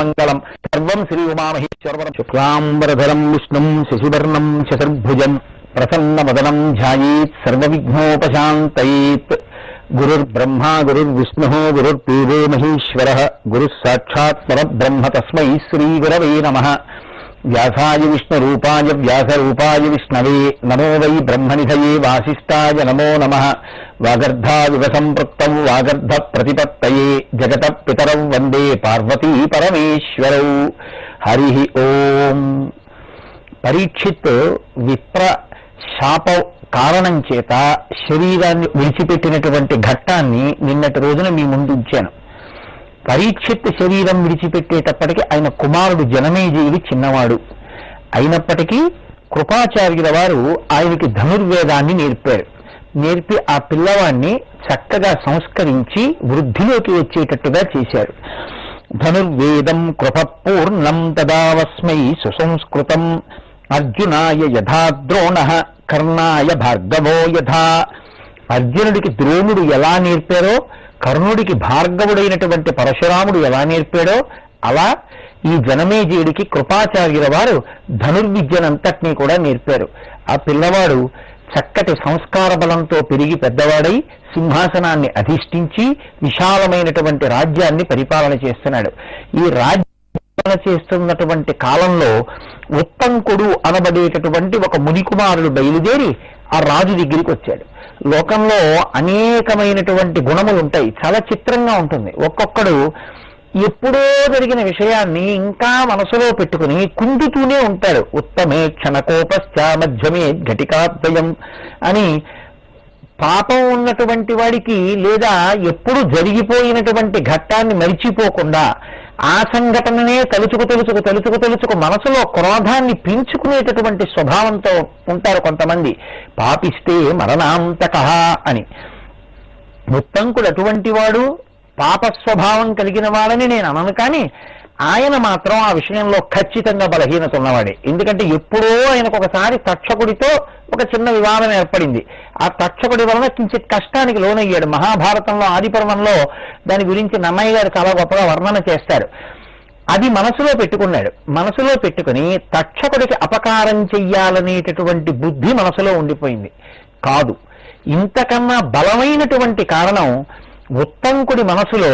మంగళం. సర్వం శ్రీ ఉమామహేశ్వర. శుక్లాంబరధరం విష్ణుం శశివర్ణం శశర్భుజం ప్రసన్నవదనం ధ్యాయేత్ సర్వవిఘ్నోపశాంతయేత్. గురుర్బ్రహ్మా గురుర్విష్ణుః గురుర్దేవో మహేశ్వరః గురుః సాక్షాత్ పరబ్రహ్మ తస్మై శ్రీ గురవే నమః. వ్యాసాయ విష్ణురూపాయ వ్యాసరూపాయ విష్ణవే నమో వై బ్రహ్మనిధయే వాసిష్ఠాయ నమో నమః. వాగర్ధావివ సంపృక్తం వాగర్ధ ప్రతిపత్తయే జగత పితరౌ వందే పార్వతీ పరమేశ్వరౌ. హరి ఓం. పరీక్షిత్ విప్ర శాప కారణం చేత శరీరాన్ని విడిచిపెట్టినటువంటి ఘట్టాన్ని నిన్నటి రోజున మీ ముందు ఉంచాను. పరీక్షిత్ శరీరం విడిచిపెట్టేటప్పటికీ ఆయన కుమారుడు జనమేజయుడు చిన్నవాడు అయినప్పటికీ కృపాచార్యుల వారు ఆయనకి ధనుర్వేదాన్ని నేర్పి ఆ పిల్లవాడిని చక్కగా సంస్కరించి వృద్ధిలోకి వచ్చేటట్టుగా చేశారు. ధనుర్వేదం కృపపూర్ణం తదావస్మై సుసంస్కృతం అర్జునాయ యథా ద్రోణః కర్ణాయ భార్గవో యథా. అర్జునుడికి ద్రోణుడు ఎలా నేర్పారో, కర్ణుడికి భార్గవుడైనటువంటి పరశురాముడు ఎలా నేర్పాడో, అలా ఈ జనమేజయుడికి కృపాచార్యుల వారు ధనుర్విద్యనంతటినీ కూడా నేర్పారు. ఆ పిల్లవాడు చక్కటి సంస్కార బలంతో పెరిగి పెద్దవాడై సింహాసనాన్ని అధిష్ఠించి విశాలమైనటువంటి రాజ్యాన్ని పరిపాలన చేస్తున్నాడు. ఈ రాజ్యాలన చేస్తున్నటువంటి కాలంలో ఉత్తంకుడు అనబడేటటువంటి ఒక మునికుమారుడు బయలుదేరి ఆ రాజు దగ్గరికి వచ్చాడు. లోకంలో అనేకమైనటువంటి గుణములు ఉంటాయి, చాలా చిత్రంగా ఉంటుంది. ఒక్కొక్కడు ఎప్పుడో జరిగిన విషయాన్ని ఇంకా మనసులో పెట్టుకుని కుందుతూనే ఉంటాడు. ఉత్తమే క్షణకోపశ్చ మధ్యమే ఘటికాద్వయం అని. పాపం ఉన్నటువంటి వాడికి లేదా ఎప్పుడు జరిగిపోయినటువంటి ఘట్టాన్ని మరిచిపోకుండా ఆ సంఘటననే తలుచుకు మనసులో క్రోధాన్ని పెంచుకునేటటువంటి స్వభావంతో ఉంటారు కొంతమంది. పాపిస్తే మరణాంతకః అని. ఉత్తంకుడు అటువంటి వాడు, పాపస్వభావం కలిగిన వాడని నేను అనను, కానీ ఆయన మాత్రం ఆ విషయంలో ఖచ్చితంగా బలహీనత ఉన్నవాడే. ఎందుకంటే ఎప్పుడో ఆయనకు ఒకసారి తక్షకుడితో ఒక చిన్న వివాదం ఏర్పడింది. ఆ తక్షకుడి వలన కించిత్ కష్టానికి లోనయ్యాడు. మహాభారతంలో ఆదిపర్వంలో దాని గురించి నన్నయ్య గారు చాలా గొప్పగా వర్ణన చేస్తారు. అది మనసులో పెట్టుకున్నాడు. మనసులో పెట్టుకుని తక్షకుడికి అపకారం చెయ్యాలనేటటువంటి బుద్ధి మనసులో ఉండిపోయింది. కాదు, ఇంతకన్నా బలమైనటువంటి కారణం ఉత్తంకుడి మనసులో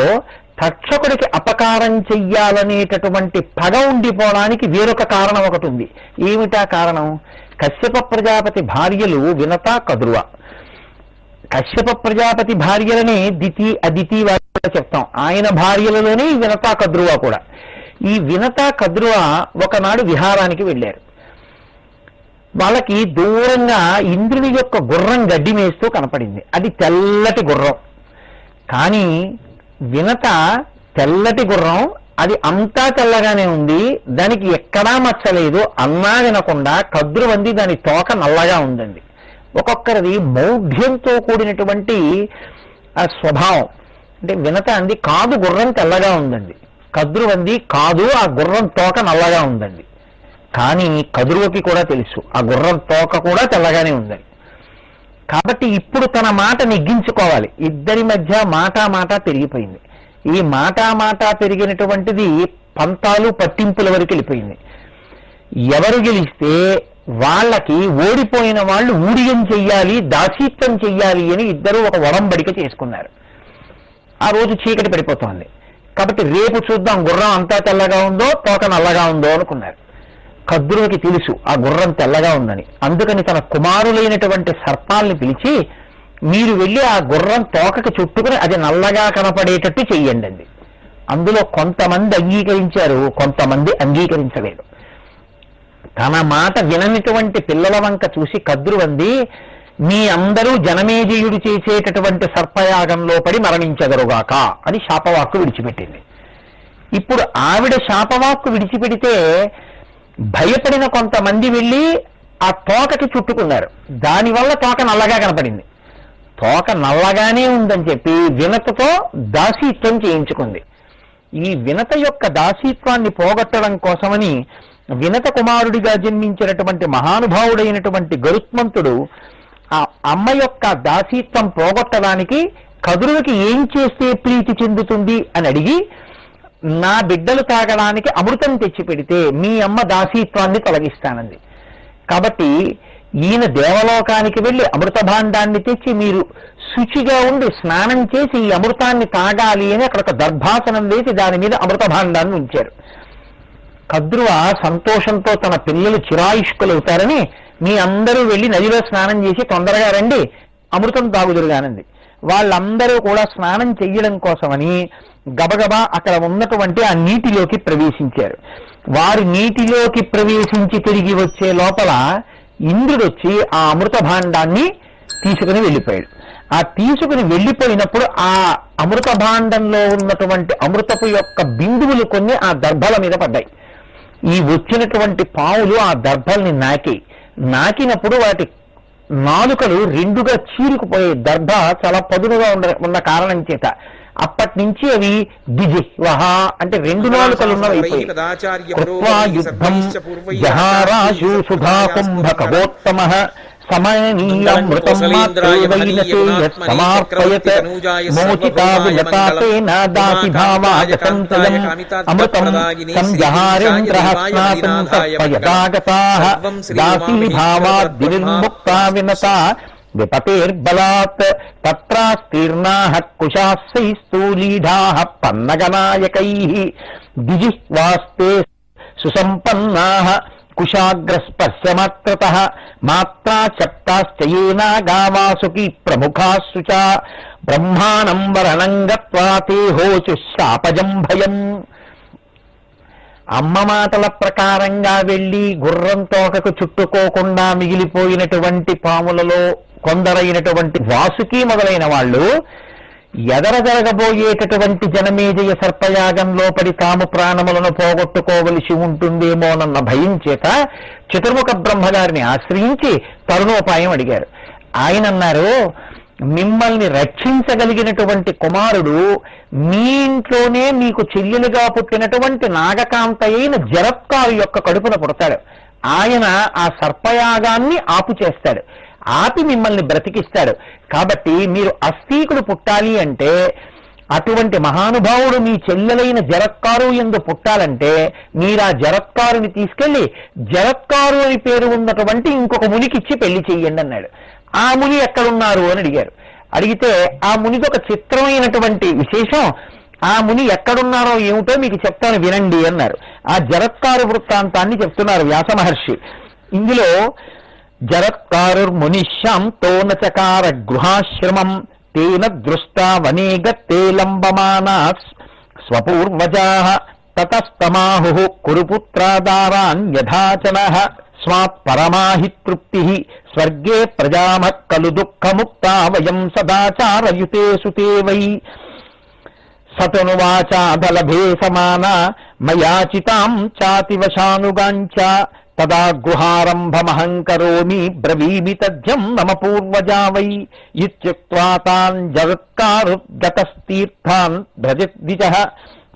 తక్షకుడికి అపకారం చెయ్యాలనేటటువంటి పగ ఉండిపోవడానికి వేరొక కారణం ఒకటి ఉంది. ఏమిటా కారణం? కశ్యప ప్రజాపతి భార్యలు వినత, కదురువ. కశ్యప ప్రజాపతి భార్యలనే దితి, అదితి వారు చెప్తాం. ఆయన భార్యలలోనే ఈ వినత, కద్రువ కూడా. ఈ వినత, కద్రువ ఒకనాడు విహారానికి వెళ్ళారు. వాళ్ళకి దూరంగా ఇంద్రుని యొక్క గుర్రం గడ్డి మేస్తూ కనపడింది. అది తెల్లటి గుర్రం. కానీ వినత తెల్లటి గుర్రం, అది అంతా తెల్లగానే ఉంది, దానికి ఎక్కడా మచ్చలేదు అన్నా వినకుండా కద్రువంది దాని తోక నల్లగా ఉందండి. ఒక్కొక్కరిది మౌఢ్యంతో కూడినటువంటి ఆ స్వభావం. అంటే వినత అంది కాదు గుర్రం తెల్లగా ఉందండి, కద్రువంది కాదు ఆ గుర్రం తోక నల్లగా ఉందండి. కానీ కదురువకి కూడా తెలుసు ఆ గుర్రం తోక కూడా తెల్లగానే ఉందని. కాబట్టి ఇప్పుడు తన మాట నెగ్గించుకోవాలి. ఇద్దరి మధ్య మాట పెరిగిపోయింది. ఈ మాట పెరిగినటువంటిది పంతాలు పట్టింపుల వరకు వెళ్ళిపోయింది. ఎవరు గెలిస్తే వాళ్ళకి ఓడిపోయిన వాళ్ళు ఊడియం చెయ్యాలి, దాసీత్వం చెయ్యాలి అని ఇద్దరు ఒక ఒడంబడిక చేసుకున్నారు. ఆ రోజు చీకటి పడిపోతోంది కాబట్టి రేపు చూద్దాం గుర్రం అంతా తెల్లగా ఉందో తోక నల్లగా ఉందో అనుకున్నారు. కద్రువుకి తెలుసు ఆ గుర్రం తెల్లగా ఉందని. అందుకని తన కుమారులైనటువంటి సర్పాల్ని పిలిచి, మీరు వెళ్ళి ఆ గుర్రం తోకకి చుట్టుకుని అది నల్లగా కనపడేటట్టు చెయ్యండి అంది. అందులో కొంతమంది అంగీకరించారు, కొంతమంది అంగీకరించలేదు. తన మాట విననిటువంటి పిల్లల వంక చూసి కద్రువంది, మీ అందరూ జనమేజయుడు చేసేటటువంటి సర్పయాగంలో పడి మరణించెదరుగాక అని శాపవాక్కు విడిచిపెట్టింది. ఇప్పుడు ఆవిడ శాపవాక్కు విడిచిపెడితే భయపడిన కొంతమంది వెళ్ళి ఆ తోకకి చుట్టుకున్నారు. దానివల్ల తోక నల్లగా కనపడింది. తోక నల్లగానే ఉందని చెప్పి వినతతో దాసీత్వం చేయించుకుంది. ఈ వినత యొక్క దాసీత్వాన్ని పోగొట్టడం కోసమని వినత కుమారుడిగా జన్మించినటువంటి మహానుభావుడైనటువంటి గరుత్మంతుడు ఆ అమ్మ యొక్క దాసీత్వం పోగొట్టడానికి కదురుకి ఏం చేస్తే ప్రీతి చెందుతుంది అని అడిగి, నా బిడ్డలు తాగడానికి అమృతం తెచ్చి పెడితే మీ అమ్మ దాసీత్వాన్ని తొలగిస్తానంది. కాబట్టి ఈయన దేవలోకానికి వెళ్ళి అమృత భాండాన్ని తెచ్చి మీరు శుచిగా ఉండి స్నానం చేసి ఈ అమృతాన్ని తాగాలి అని అక్కడ ఒక దర్భాసనం వేసి దాని మీద అమృత భాండాన్ని ఉంచారు. కద్రువ సంతోషంతో తన పిల్లలు చిరాయుష్కులవుతారని, మీ అందరూ వెళ్ళి నదిలో స్నానం చేసి తొందరగా రండి అమృతం తాగుదురుగానంది. వాళ్ళందరూ కూడా స్నానం చెయ్యడం కోసమని గబగబా అక్కడ ఉన్నటువంటి ఆ నీటిలోకి ప్రవేశించారు. వారి నీటిలోకి ప్రవేశించి తిరిగి వచ్చే లోపల ఇంద్రుడు వచ్చి ఆ అమృత భాండాన్ని తీసుకుని వెళ్ళిపోయాడు. ఆ తీసుకుని వెళ్ళిపోయినప్పుడు ఆ అమృత భాండంలో ఉన్నటువంటి అమృతపు యొక్క బిందువులు కొన్ని ఆ దర్భల మీద పడ్డాయి. ఈ వచ్చినటువంటి పావులు ఆ దర్భల్ని నాకినప్పుడు వాటి నాలుకలు రెండుగా చీరుకుపోయే. దర్భ చాలా పదునుగా ఉన్న కారణం చేత అప్పటి నుంచి అవి దిజిహ్వః అంటే రెండు నాలుకలు ఉన్నవైపోయి. కృత్వా యుద్ధం జహారాశు సుధా కుంభకవోత్తమః సమనీయమృతం మాత్రేవైనతేయత్ సమార్పయత్ మోచితావిలతాతేన దాసిభావాయ సంతయం అమృతం సంజహారేంద్రః స్నాతుం సర్పయదాగతాః దాసీభావాద్ వినిర్ముక్తా వినతా విపతేర్బలాత్ తత్రాస్తీర్ణాః కుశాస్సైస్తూలీఢాః పన్నగనాయకైః దిజిహ్వాస్తే సుసంపన్నాః కుశాగ్రస్పర్శమాత్రతః మాత్రా చప్తాశ్చయేనా గావాసుకి ప్రముఖాస్సు చ బ్రహ్మాణం వరణం గత్వా తేహోచు శాపజం భయం. అమ్మ మాటల ప్రకారంగా వెళ్ళి గుర్రం తోకకు చుట్టుకోకుండా మిగిలిపోయినటువంటి పాములలో కొందరైనటువంటి వాసుకి మొదలైన వాళ్ళు జరగబోయేటటువంటి జనమేజయ సర్పయాగంలో పడి తాము ప్రాణములను పోగొట్టుకోవలసి ఉంటుందేమోనన్న భయం చేత చతుర్ముఖ బ్రహ్మగారిని ఆశ్రయించి తరుణోపాయం అడిగారు. ఆయన అన్నారు, మిమ్మల్ని రక్షించగలిగినటువంటి కుమారుడు మీ ఇంట్లోనే మీకు చెల్లెలుగా పుట్టినటువంటి నాగకాంత అయిన జరత్కారు యొక్క కడుపున పుడతాడు. ఆయన ఆ సర్పయాగాన్ని ఆపు చేస్తాడు, ఆపి మిమ్మల్ని బ్రతికిస్తాడు. కాబట్టి మీరు అస్థీకుడు పుట్టాలి అంటే, అటువంటి మహానుభావుడు మీ చెల్లెలైన జరత్కారు యందు పుట్టాలంటే మీరు ఆ జరత్కారుని తీసుకెళ్లి జరత్కారు అని పేరు ఉన్నటువంటి ఇంకొక మునికిచ్చి పెళ్లి చెయ్యండి అన్నాడు. ఆ ముని ఎక్కడున్నారు అని అడిగారు. అడిగితే ఆ మునికి ఒక చిత్రమైనటువంటి విశేషం, ఆ ముని ఎక్కడున్నారో ఏమిటో మీకు చెప్తాను వినండి అన్నారు. ఆ జరత్కారు వృత్తాంతాన్ని చెప్తున్నారు వ్యాస మహర్షి. ఇందులో జరత్కారుర్మునిష్యాం తోనచకార గృహాశ్రమం తేన దృష్టా వనే గత్తే లంబమానా స్వపూర్వజాః తతస్తమాహు కురుపుత్రాదారాన్ యథాచనః స్వాత్ పరమాహి తృప్తిః స్వర్గే ప్రజామః ఖలు దుఃఖముక్తా వయం సదాచారయుతే సుతే వై సతనువాచాధలభే సమానా మయాచితాం చాతివశానుగాంచ తదా గృహారంభమహం కరోమి బ్రవీమి తథ్యం మమ పూర్వజా వై ఇత్యుక్త్వా తాన్ జగత్కారుర్గతస్తీర్థాన్ భజద్విజః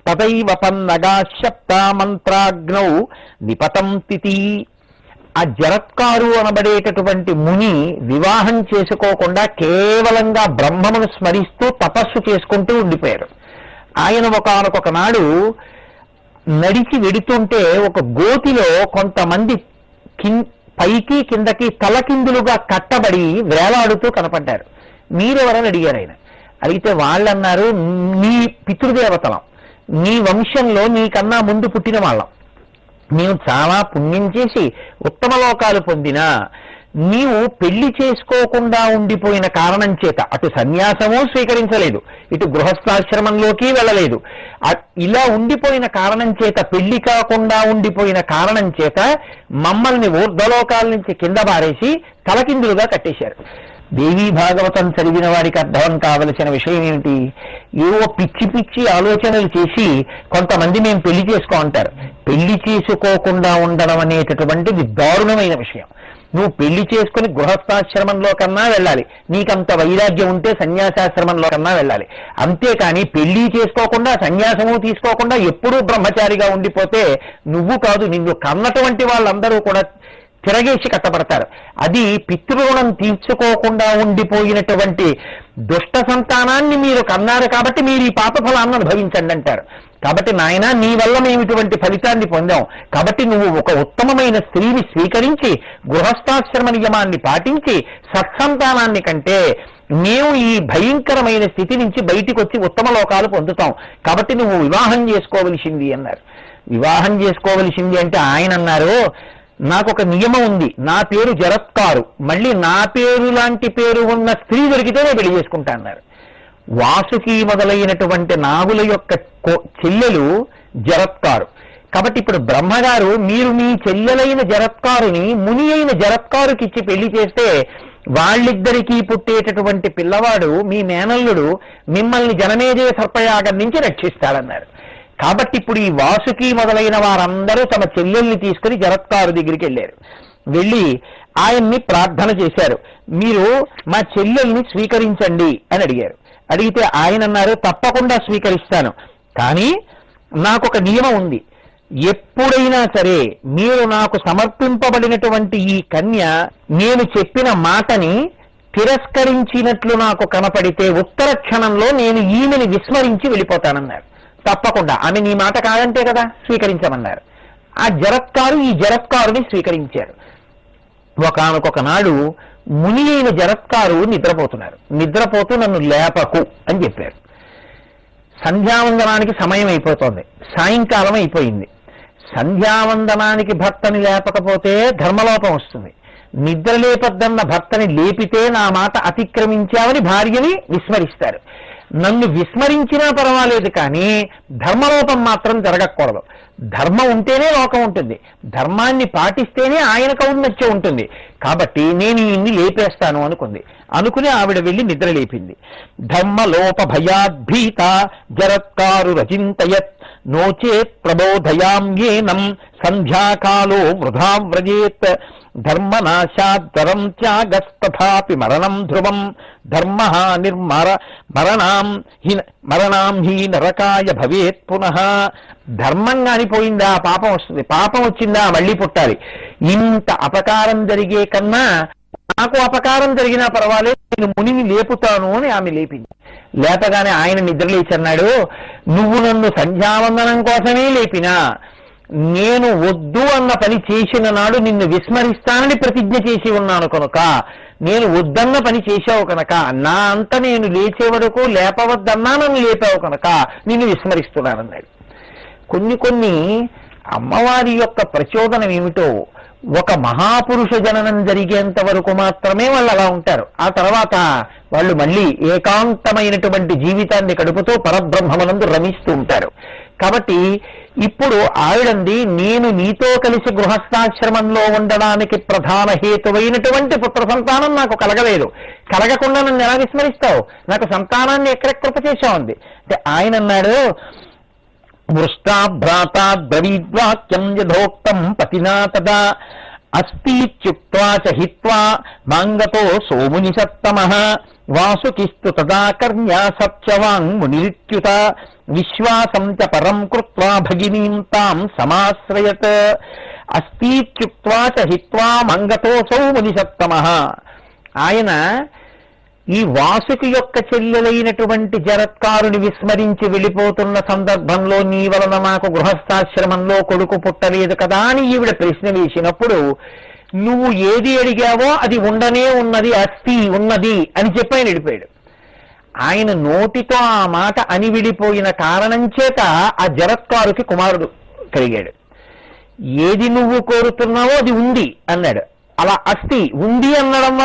తథైవ పన్నగా శప్తా మంత్రాగ్నౌ నిపతంతితి. ఆ జరత్కారు అనబడేటటువంటి ముని వివాహం చేసుకోకుండా కేవలంగా బ్రహ్మమును స్మరిస్తూ తపస్సు చేసుకుంటూ ఉండిపోయారు. ఆయన ఒకానొక నాడు నడిచి వెడుతుంటే ఒక గోతిలో కొంతమంది పైకి కిందకి తలకిందులుగా కట్టబడి వేలాడుతూ కనపడ్డారు. మీరెవరని అడిగారు ఆయన. అడిగితే వాళ్ళన్నారు, నీ పితృదేవతలం, నీ వంశంలో నీకన్నా ముందు పుట్టిన వాళ్ళం, మేము చాలా పుణ్యం చేసి ఉత్తమ లోకాలు పొందినా నీవు పెళ్లి చేసుకోకుండా ఉండిపోయిన కారణం చేత అటు సన్యాసము స్వీకరించలేదు, ఇటు గృహస్థాశ్రమంలోకి వెళ్ళలేదు, ఇలా ఉండిపోయిన కారణం చేత, పెళ్లి కాకుండా ఉండిపోయిన కారణం చేత మమ్మల్ని ఊర్ధ్వలోకాల నుంచి కింద బారేసి తలకిందులుగా కట్టేశారు. దేవీ భాగవతం చదివిన వాడికి అర్థం కావలసిన విషయం ఏమిటి? ఏవో పిచ్చి పిచ్చి ఆలోచనలు చేసి కొంతమంది మేము పెళ్లి చేసుకో అంటారు. పెళ్లి చేసుకోకుండా ఉండడం అనేటటువంటిది దారుణమైన విషయం. నువ్వు పెళ్లి చేసుకుని గృహస్థాశ్రమంలో కన్నా వెళ్ళాలి, నీకంత వైరాగ్యం ఉంటే సన్యాసాశ్రమంలో కన్నా వెళ్ళాలి. అంతేకాని పెళ్లి చేసుకోకుండా సన్యాసము తీసుకోకుండా ఎప్పుడూ బ్రహ్మచారిగా ఉండిపోతే నువ్వు కాదు, నిన్ను కన్నటువంటి వాళ్ళందరూ కూడా తిరగేసి కట్టబడతారు. అది పితృరుణం తీర్చుకోకుండా ఉండిపోయినటువంటి దుష్ట సంతానాన్ని మీరు కన్నారు కాబట్టి మీరు ఈ పాప ఫలాన్ని అనుభవించండి అంటారు. కాబట్టి నాయన, నీ వల్ల మేము ఇటువంటి ఫలితాన్ని పొందాం, కాబట్టి నువ్వు ఒక ఉత్తమమైన స్త్రీని స్వీకరించి గృహస్థాశ్రమ నియమాన్ని పాటించి సత్సంతానాన్ని కంటే మేము ఈ భయంకరమైన స్థితి నుంచి బయటికి వచ్చి ఉత్తమ లోకాలు పొందుతాం, కాబట్టి నువ్వు వివాహం చేసుకోవలసింది అన్నారు. వివాహం చేసుకోవలసింది అంటే ఆయన అన్నారు, నాకు ఒక నియమం ఉంది, నా పేరు జరత్కారు, మళ్ళీ నా పేరు లాంటి పేరు ఉన్న స్త్రీ దొరికితే నేను పెళ్లి చేసుకుంటా అన్నారు. వాసుకి మొదలైనటువంటి నాగుల యొక్క చెల్లెలు జరత్కారు. కాబట్టి ఇప్పుడు బ్రహ్మగారు మీరు మీ చెల్లెలైన జరత్కారుని ముని అయిన జరత్కారుకి ఇచ్చి పెళ్లి చేస్తే వాళ్ళిద్దరికీ పుట్టేటటువంటి పిల్లవాడు మీ మేనల్లుడు మిమ్మల్ని జనమేజయ సర్పయాగం నుంచి రక్షిస్తాడన్నారు. కాబట్టి ఇప్పుడు ఈ వాసుకి మొదలైన వారందరూ తమ చెల్లెల్ని తీసుకుని జరత్కారు దగ్గరికి వెళ్ళారు. వెళ్ళి ఆయన్ని ప్రార్థన చేశారు, మీరు మా చెల్లెల్ని స్వీకరించండి అని అడిగారు. అడిగితే ఆయన అన్నారు, తప్పకుండా స్వీకరిస్తాను, కానీ నాకొక నియమం ఉంది, ఎప్పుడైనా సరే మీరు నాకు సమర్పింపబడినటువంటి ఈ కన్య నేను చెప్పిన మాటని తిరస్కరించినట్లు నాకు కనపడితే ఉత్తర క్షణంలో నేను ఈమెని విస్మరించి వెళ్ళిపోతానన్నారు. తప్పకుండా, ఆమె నీ మాట కాదంటే కదా, స్వీకరించమన్నారు. ఆ జరత్కారు ఈ జరత్కారుని స్వీకరించారు. ఒకానొక నాడు ముని అయిన జరత్కారు నిద్రపోతున్నారు. నిద్రపోతూ నన్ను లేపకు అని చెప్పారు. సంధ్యావందనానికి సమయం అయిపోతుంది, సాయంకాలం అయిపోయింది. సంధ్యావందనానికి భర్తని లేపకపోతే ధర్మలోపం వస్తుంది. నిద్ర లేపద్దన్న భర్తని లేపితే నా మాట అతిక్రమించావని భార్యని విస్మరిస్తారు. నన్ను విస్మరించినా పర్వాలేదు, కానీ ధర్మలోపం మాత్రం జరగకూడదు. ధర్మం ఉంటేనే లోకం ఉంటుంది, ధర్మాన్ని పాటిస్తేనే ఆయనకు ఔన్నత్యం ఉంటుంది. కాబట్టి నేను ఈయన్ని లేపేస్తాను అనుకుంది. అనుకుని ఆవిడ వెళ్ళి నిద్ర లేపింది. ధర్మలోప భయాద్భీత జరత్కారు రచింతయత్ నోచేత్ ప్రబోధయామ్యేనం సంధ్యాకాలో వృధా వ్రజేత్ ధర్మనాశాద్దరం త్యాగస్తథాపి మరణం ధ్రువం ధర్మ మరణాం హి నరకాయ భవేత్ పునః. ధర్మం కానిపోయిందా పాపం వస్తుంది, పాపం వచ్చిందా మళ్ళీ పుట్టాలి. ఇంత అపకారం జరిగే కన్నా నాకు అపకారం జరిగినా పర్వాలేదు, నేను మునిని లేపుతాను అని ఆమె లేపింది. లేపగానే ఆయన నిద్రలేచన్నాడు, నువ్వు నన్ను సంధ్యావందనం కోసమే లేపినా నేను వద్దు అన్న పని చేసిన నాడు నిన్ను విస్మరిస్తానని ప్రతిజ్ఞ చేసి ఉన్నాను కనుక నేను వద్దన్న పని చేశావు కనుక, నా అంత నేను లేచే వరకు లేపవద్దన్నా నన్ను లేపావు కనుక నిన్ను విస్మరిస్తున్నానన్నాడు. కొన్ని అమ్మవారి యొక్క ప్రచోదనం ఏమిటో, ఒక మహాపురుష జననం జరిగేంత వరకు మాత్రమే వాళ్ళు అలా ఉంటారు. ఆ తర్వాత వాళ్ళు మళ్ళీ ఏకాంతమైనటువంటి జీవితాన్ని గడుపుతూ పరబ్రహ్మమునందు రమిస్తూ ఉంటారు. కాబట్టి ఇప్పుడు ఆవిడంది, నేను నీతో కలిసి గృహస్థాశ్రమంలో ఉండడానికి ప్రధాన హేతువైనటువంటి పుత్ర సంతానం నాకు కలగలేదు, కలగకుండా నన్ను ఎలా విస్మరిస్తావు, నాకు సంతానాన్ని ఎక్కడ కృప చేశావుంది అంటే ఆయన అన్నాడు, మృష్టా భ్రాతా బ్రవీద్వాక్యం యథోక్తం పతినా తదా అస్తిత్యుక్త్వా చ హిత్వా మాంగతో సోముని సత్తమః వాసుకిస్తు తదా కర్ణ్యా సత్యవాంగ్ మునిరిత్యుత విశ్వాసం చ పరం కృత్వా భగినీం తాం సమాశ్రయత్. అస్తిత్యుక్త్వా చ హిత్వా మాంగతో సోముని సత్తమః. ఆయన ఈ వాసుకి యొక్క చెల్లెలైనటువంటి జరత్కారుని విస్మరించి వెళ్ళిపోతున్న సందర్భంలో నీ వలన నాకు గృహస్థాశ్రమంలో కొడుకు పుట్టలేదు కదా అని ఈవిడ ప్రశ్న వేసినప్పుడు, నువ్వు ఏది అడిగావో అది ఉండనే ఉన్నది, అస్థి ఉన్నది అని చెప్పి ఆయన వెళ్ళిపోయాడు. ఆయన నోటితో ఆ మాట అని విడిపోయిన కారణం చేత ఆ జరత్కారుకి కుమారుడు కలిగాడు. ఏది నువ్వు కోరుతున్నావో అది ఉంది అన్నాడు. అలా అస్థి ఉంది అనడం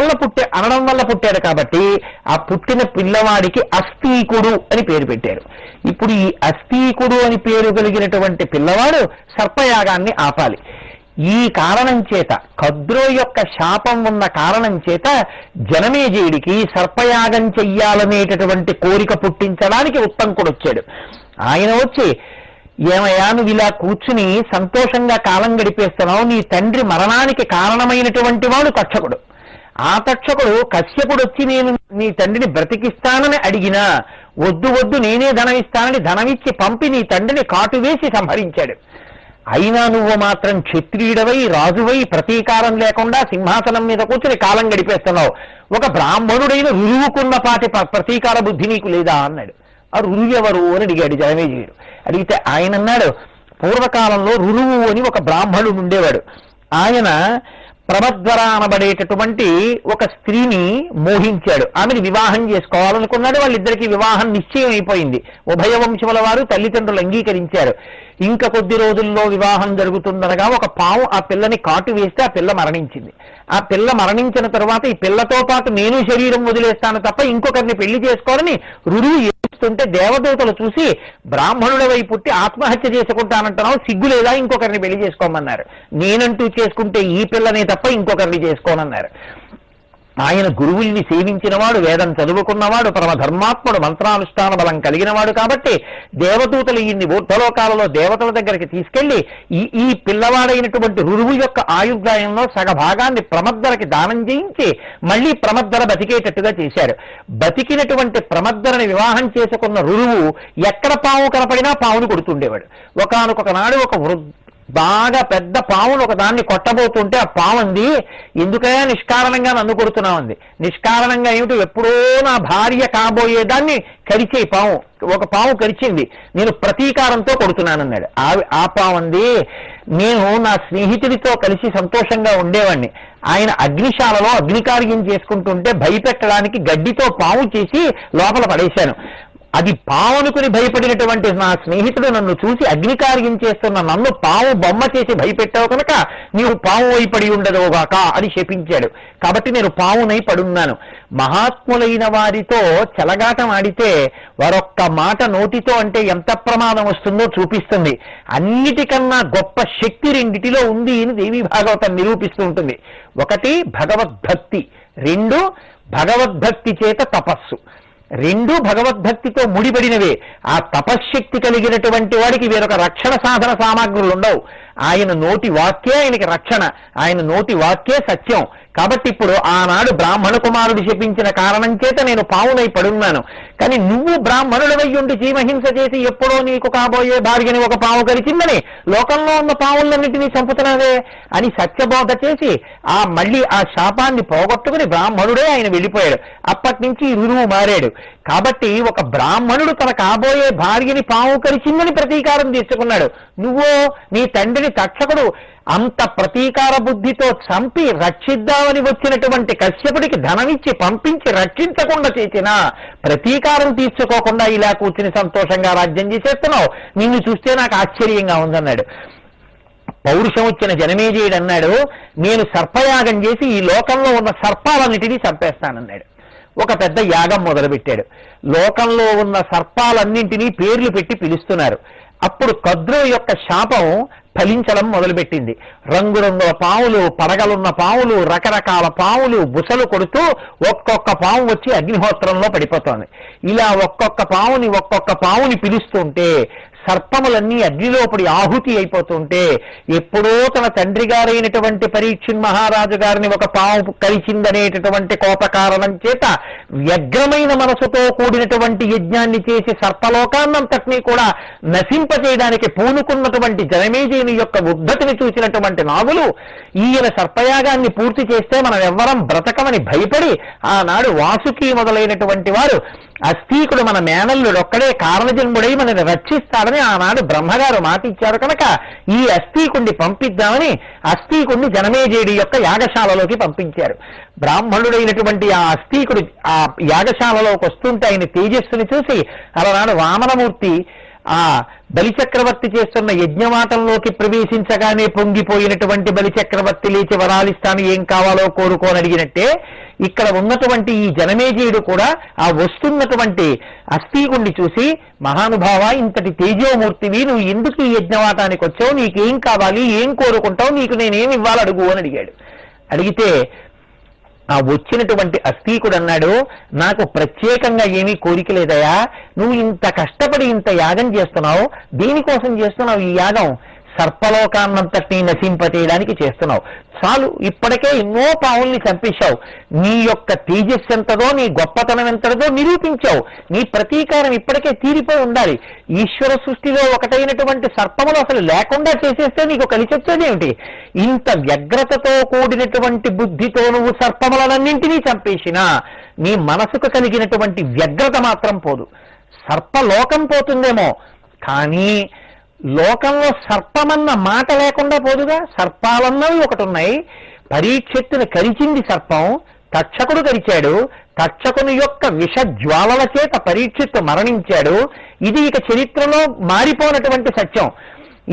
వల్ల పుట్టాడు కాబట్టి ఆ పుట్టిన పిల్లవాడికి అస్థీకుడు అని పేరు పెట్టారు. ఇప్పుడు ఈ అస్థీకుడు అని పేరు కలిగినటువంటి పిల్లవాడు సర్పయాగాన్ని ఆపాలి. ఈ కారణం చేత, కద్రో యొక్క శాపం ఉన్న కారణం చేత జనమేజయుడికి సర్పయాగం చెయ్యాలనేటటువంటి కోరిక పుట్టించడానికి ఉత్తంకుడు వచ్చాడు. ఆయన వచ్చి, ఏమయ్యా నువ్వు ఇలా కూర్చుని సంతోషంగా కాలం గడిపేస్తున్నావు, నీ తండ్రి మరణానికి కారణమైనటువంటి వాడు తక్షకుడు. ఆ తక్షకుడు కశ్యపుడు వచ్చి నేను నీ తండ్రిని బ్రతికిస్తానని అడిగినా వద్దు నేనే ధనమిస్తానని ధనమిచ్చి పంపి నీ తండ్రిని కాటు వేసి సంహరించాడు. అయినా నువ్వు మాత్రం క్షత్రియుడవై రాజువై ప్రతీకారం లేకుండా సింహాసనం మీద కూర్చుని కాలం గడిపేస్తున్నావు, ఒక బ్రాహ్మణుడైన రురువుకున్న పాటి ప్రతీకార బుద్ధి నీకు లేదా అన్నాడు. ఆ రురువు ఎవరు అని అడిగాడు జనమేజయుడు. అడిగితే ఆయన అన్నాడు, పూర్వకాలంలో రురువు అని ఒక బ్రాహ్మణుడు ఉండేవాడు. ఆయన ప్రమద్వర అనబడేటటువంటి ఒక స్త్రీని మోహించాడు. ఆమెను వివాహం చేసుకోవాలనుకున్నాడు. వాళ్ళిద్దరికీ వివాహం నిశ్చయం అయిపోయింది. ఉభయ వంశముల వారు తల్లిదండ్రులు అంగీకరించారు. ఇంకా కొద్ది రోజుల్లో వివాహం జరుగుతుందనగా ఒక పాము ఆ పిల్లని కాటు వేస్తే ఆ పిల్ల మరణించింది. ఆ పిల్ల మరణించిన తర్వాత ఈ పిల్లతో పాటు నేను శరీరం వదిలేస్తాను తప్ప ఇంకొకరిని పెళ్లి చేసుకోవాలని రురువు ఏడుస్తుంటే దేవదూతలు చూసి, బ్రాహ్మణుడవై పుట్టి ఆత్మహత్య చేసుకుంటానంటున్నావు, సిగ్గు లేదా, ఇంకొకరిని పెళ్లి చేసుకోమన్నారు. నేనంటూ చేసుకుంటే ఈ పిల్లనే తప్ప ఇంకొకరిని చేసుకోనన్నారు. ఆయన గురువుల్ని సేవించినవాడు, వేదం చదువుకున్నవాడు, పరమధర్మాత్ముడు, మంత్రానుష్ఠాన బలం కలిగినవాడు కాబట్టి దేవదూతలు ఈయన్ని ఊర్ధ్వలోకాలలో దేవతల దగ్గరికి తీసుకెళ్లి ఈ పిల్లవాడైనటువంటి రురువు యొక్క ఆయుర్దాయంలో సగభాగాన్ని ప్రమద్దరకి దానం చేయించి మళ్లీ ప్రమద్దర బతికేటట్టుగా చేశారు. బతికినటువంటి ప్రమద్దరని వివాహం చేసుకున్న రురువు ఎక్కడ పాము కనపడినా పావును కొడుతుండేవాడు. ఒకానొక నాడు ఒక బాగా పెద్ద పావును ఒక దాన్ని కొట్టబోతుంటే ఆ పావుంది, ఎందుకయ్యా నిష్కారణంగా నన్ను కొడుతున్నామంది. నిష్కారణంగా ఏమిటి, ఎప్పుడో నా భార్య కాబోయేదాన్ని కరిచే పాము, ఒక పాము కరిచింది, నేను ప్రతీకారంతో కొడుతున్నానన్నాడు. ఆ పావుంది, నేను నా స్నేహితుడితో కలిసి సంతోషంగా ఉండేవాడిని. ఆయన అగ్నిశాలలో అగ్నికార్యం చేసుకుంటుంటే భయపెట్టడానికి గడ్డితో పాము చేసి లోపల పడేశాను. అది పావునుకుని భయపడినటువంటి నా స్నేహితుడు నన్ను చూసి అగ్నికార్యం చేస్తున్న నన్ను పావు బొమ్మ చేసి భయపెట్టావు కనుక నీవు పావు అయి పడి ఉండదుగాక అని శపించాడు. కాబట్టి నేను పావునై పడున్నాను. మహాత్ములైన వారితో చెలగాటం ఆడితే వారొక్క మాట నోటితో అంటే ఎంత ప్రమాదం వస్తుందో చూపిస్తుంది. అన్నిటికన్నా గొప్ప శక్తి రెండిటిలో ఉంది అని దేవీ భాగవతం నిరూపిస్తూ ఉంటుంది. ఒకటి భగవద్భక్తి, రెండు భగవద్భక్తి చేత తపస్సు. రెండు భగవద్భక్తితో ముడిపడినవే. ఆ తపశ్శక్తి కలిగినటువంటి వాడికి వేరొక రక్షణ సాధన సామాగ్రులు ఉండవు. ఆయన నోటి వాక్యే ఆయనకి రక్షణ, ఆయన నోటి వాక్యే సత్యం. కాబట్టి ఇప్పుడు ఆనాడు బ్రాహ్మణ కుమారుడు శపించిన కారణం చేత నేను పావునై పడున్నాను. కానీ నువ్వు బ్రాహ్మణుడివై ఉండి జీవహింస చేసి ఎప్పుడో నీకు కాబోయే భార్యని ఒక పావు కరిచిందని లోకంలో ఉన్న పావులన్నింటినీ చంపుతున్నావే అని సత్యబోధ చేసి మళ్ళీ ఆ శాపాన్ని పోగొట్టుకుని బ్రాహ్మణుడే ఆయన వెళ్ళిపోయాడు. అప్పటి నుంచి రురువు మారాడు. కాబట్టి ఒక బ్రాహ్మణుడు తన కాబోయే భార్యని పావు కరిచిందని ప్రతీకారం తీర్చుకున్నాడు. నువ్వు నీ తండ్రిని తక్షకుడు అంత ప్రతీకార బుద్ధితో చంపి రక్షిద్దామని వచ్చినటువంటి కశ్యపుడికి ధనమిచ్చి పంపించి రక్షించకుండా చేసిన ప్రతీకారం తీర్చుకోకుండా ఇలా కూర్చుని సంతోషంగా రాజ్యం చేసేస్తున్నావు, నిన్ను చూస్తే నాకు ఆశ్చర్యంగా ఉందన్నాడు. పౌరుషం వచ్చిన జనమేజయుడు అన్నాడు, నేను సర్పయాగం చేసి ఈ లోకంలో ఉన్న సర్పాలన్నిటినీ చంపేస్తానన్నాడు. ఒక పెద్ద యాగం మొదలుపెట్టాడు. లోకంలో ఉన్న సర్పాలన్నింటినీ పేర్లు పెట్టి పిలుస్తున్నారు. అప్పుడు కద్రు యొక్క శాపం ఫలించడం మొదలుపెట్టింది. రంగురంగుల పావులు, పడగలున్న పావులు, రకరకాల పావులు బుసలు కొడుతూ ఒక్కొక్క పాము వచ్చి అగ్నిహోత్రంలో పడిపోతోంది. ఇలా ఒక్కొక్క పావుని పిలుస్తుంటే సర్పములన్నీ అగ్నిలోపడి ఆహుతి అయిపోతుంటే, ఎప్పుడో తన తండ్రి గారైనటువంటి పరీక్షిత్ మహారాజు గారిని ఒక పాము కలిసిందనేటటువంటి కోపకారణం చేత వ్యగ్రమైన మనసుతో కూడినటువంటి యజ్ఞాన్ని చేసి సర్పలోకాన్నంతటినీ కూడా నశింపచేయడానికి పూనుకున్నటువంటి జనమేజయుని యొక్క ఉద్ధతిని చూసినటువంటి నాగులు, ఈయన సర్పయాగాన్ని పూర్తి చేస్తే మనం ఎవ్వరం బ్రతకమని భయపడి ఆనాడు వాసుకి మొదలైనటువంటి వారు అస్థీకుడు మన మేనల్లుడు ఒక్కడే కారణజన్ముడై మనని రక్షిస్తాడని ఆనాడు బ్రహ్మగారు మాట ఇచ్చారు కనుక ఈ అస్థీకుణ్ణి పంపిద్దామని అస్థీకుణ్ణి జనమేజయుడి యొక్క యాగశాలలోకి పంపించారు. బ్రాహ్మణుడైనటువంటి ఆ అస్థీకుడు ఆ యాగశాలలోకి వస్తుంటే ఆయన తేజస్సుని చూసి అలనాడు వామనమూర్తి ఆ బలిచక్రవర్తి చేస్తున్న యజ్ఞవాటంలోకి ప్రవేశించగానే పొంగిపోయినటువంటి బలిచక్రవర్తి లేచి వరాలిస్తాను ఏం కావాలో కోరుకోని అడిగినట్టే ఇక్కడ ఉన్నటువంటి ఈ జనమేజయుడు కూడా ఆ వస్తున్నటువంటి అస్థీకుణ్ణి చూసి, మహానుభావ, ఇంతటి తేజోమూర్తివి, నువ్వు ఎందుకు ఈ యజ్ఞవాటానికి వచ్చావు, నీకేం కావాలి, ఏం కోరుకుంటావు, నీకు నేనేమి ఇవ్వాలి అడుగు అని అడిగాడు. అడిగితే ఆ వచ్చినటువంటి అస్థీకుడు అన్నాడు, నాకు ప్రత్యేకంగా ఏమీ కోరిక లేదయా, నువ్వు ఇంత కష్టపడి ఇంత యాగం చేస్తున్నావు, దేనికోసం చేస్తున్నావు ఈ యాగం? సర్పలోకాన్నంతటినీ నశింపచేయడానికి చేస్తున్నావు. చాలు, ఇప్పటికే ఎన్నో పావుల్ని చంపేశావు, నీ యొక్క తేజస్సు ఎంతదో, నీ గొప్పతనం ఎంతదో నిరూపించావు, నీ ప్రతీకారం ఇప్పటికే తీరిపోయి ఉండాలి. ఈశ్వర సృష్టిలో ఒకటైనటువంటి సర్పములు అసలు లేకుండా చేసేస్తే నీకు కలిసొచ్చేదేమిటి? ఇంత వ్యగ్రతతో కూడినటువంటి బుద్ధితో నువ్వు సర్పములనన్నింటినీ చంపేసినా నీ మనసుకు కలిగినటువంటి వ్యగ్రత మాత్రం పోదు. సర్పలోకం పోతుందేమో, కానీ లోకంలో సర్పమన్న మాట లేకుండా పోదుగా. సర్పాలన్నవి ఒకటి ఉన్నాయి. పరీక్షిత్తుని కరిచింది సర్పం, తక్షకుడు కరిచాడు, తక్షకుని యొక్క విష జ్వాలల చేత పరీక్షిత్తు మరణించాడు. ఇది ఇక చరిత్రలో మారిపోయినటువంటి సత్యం.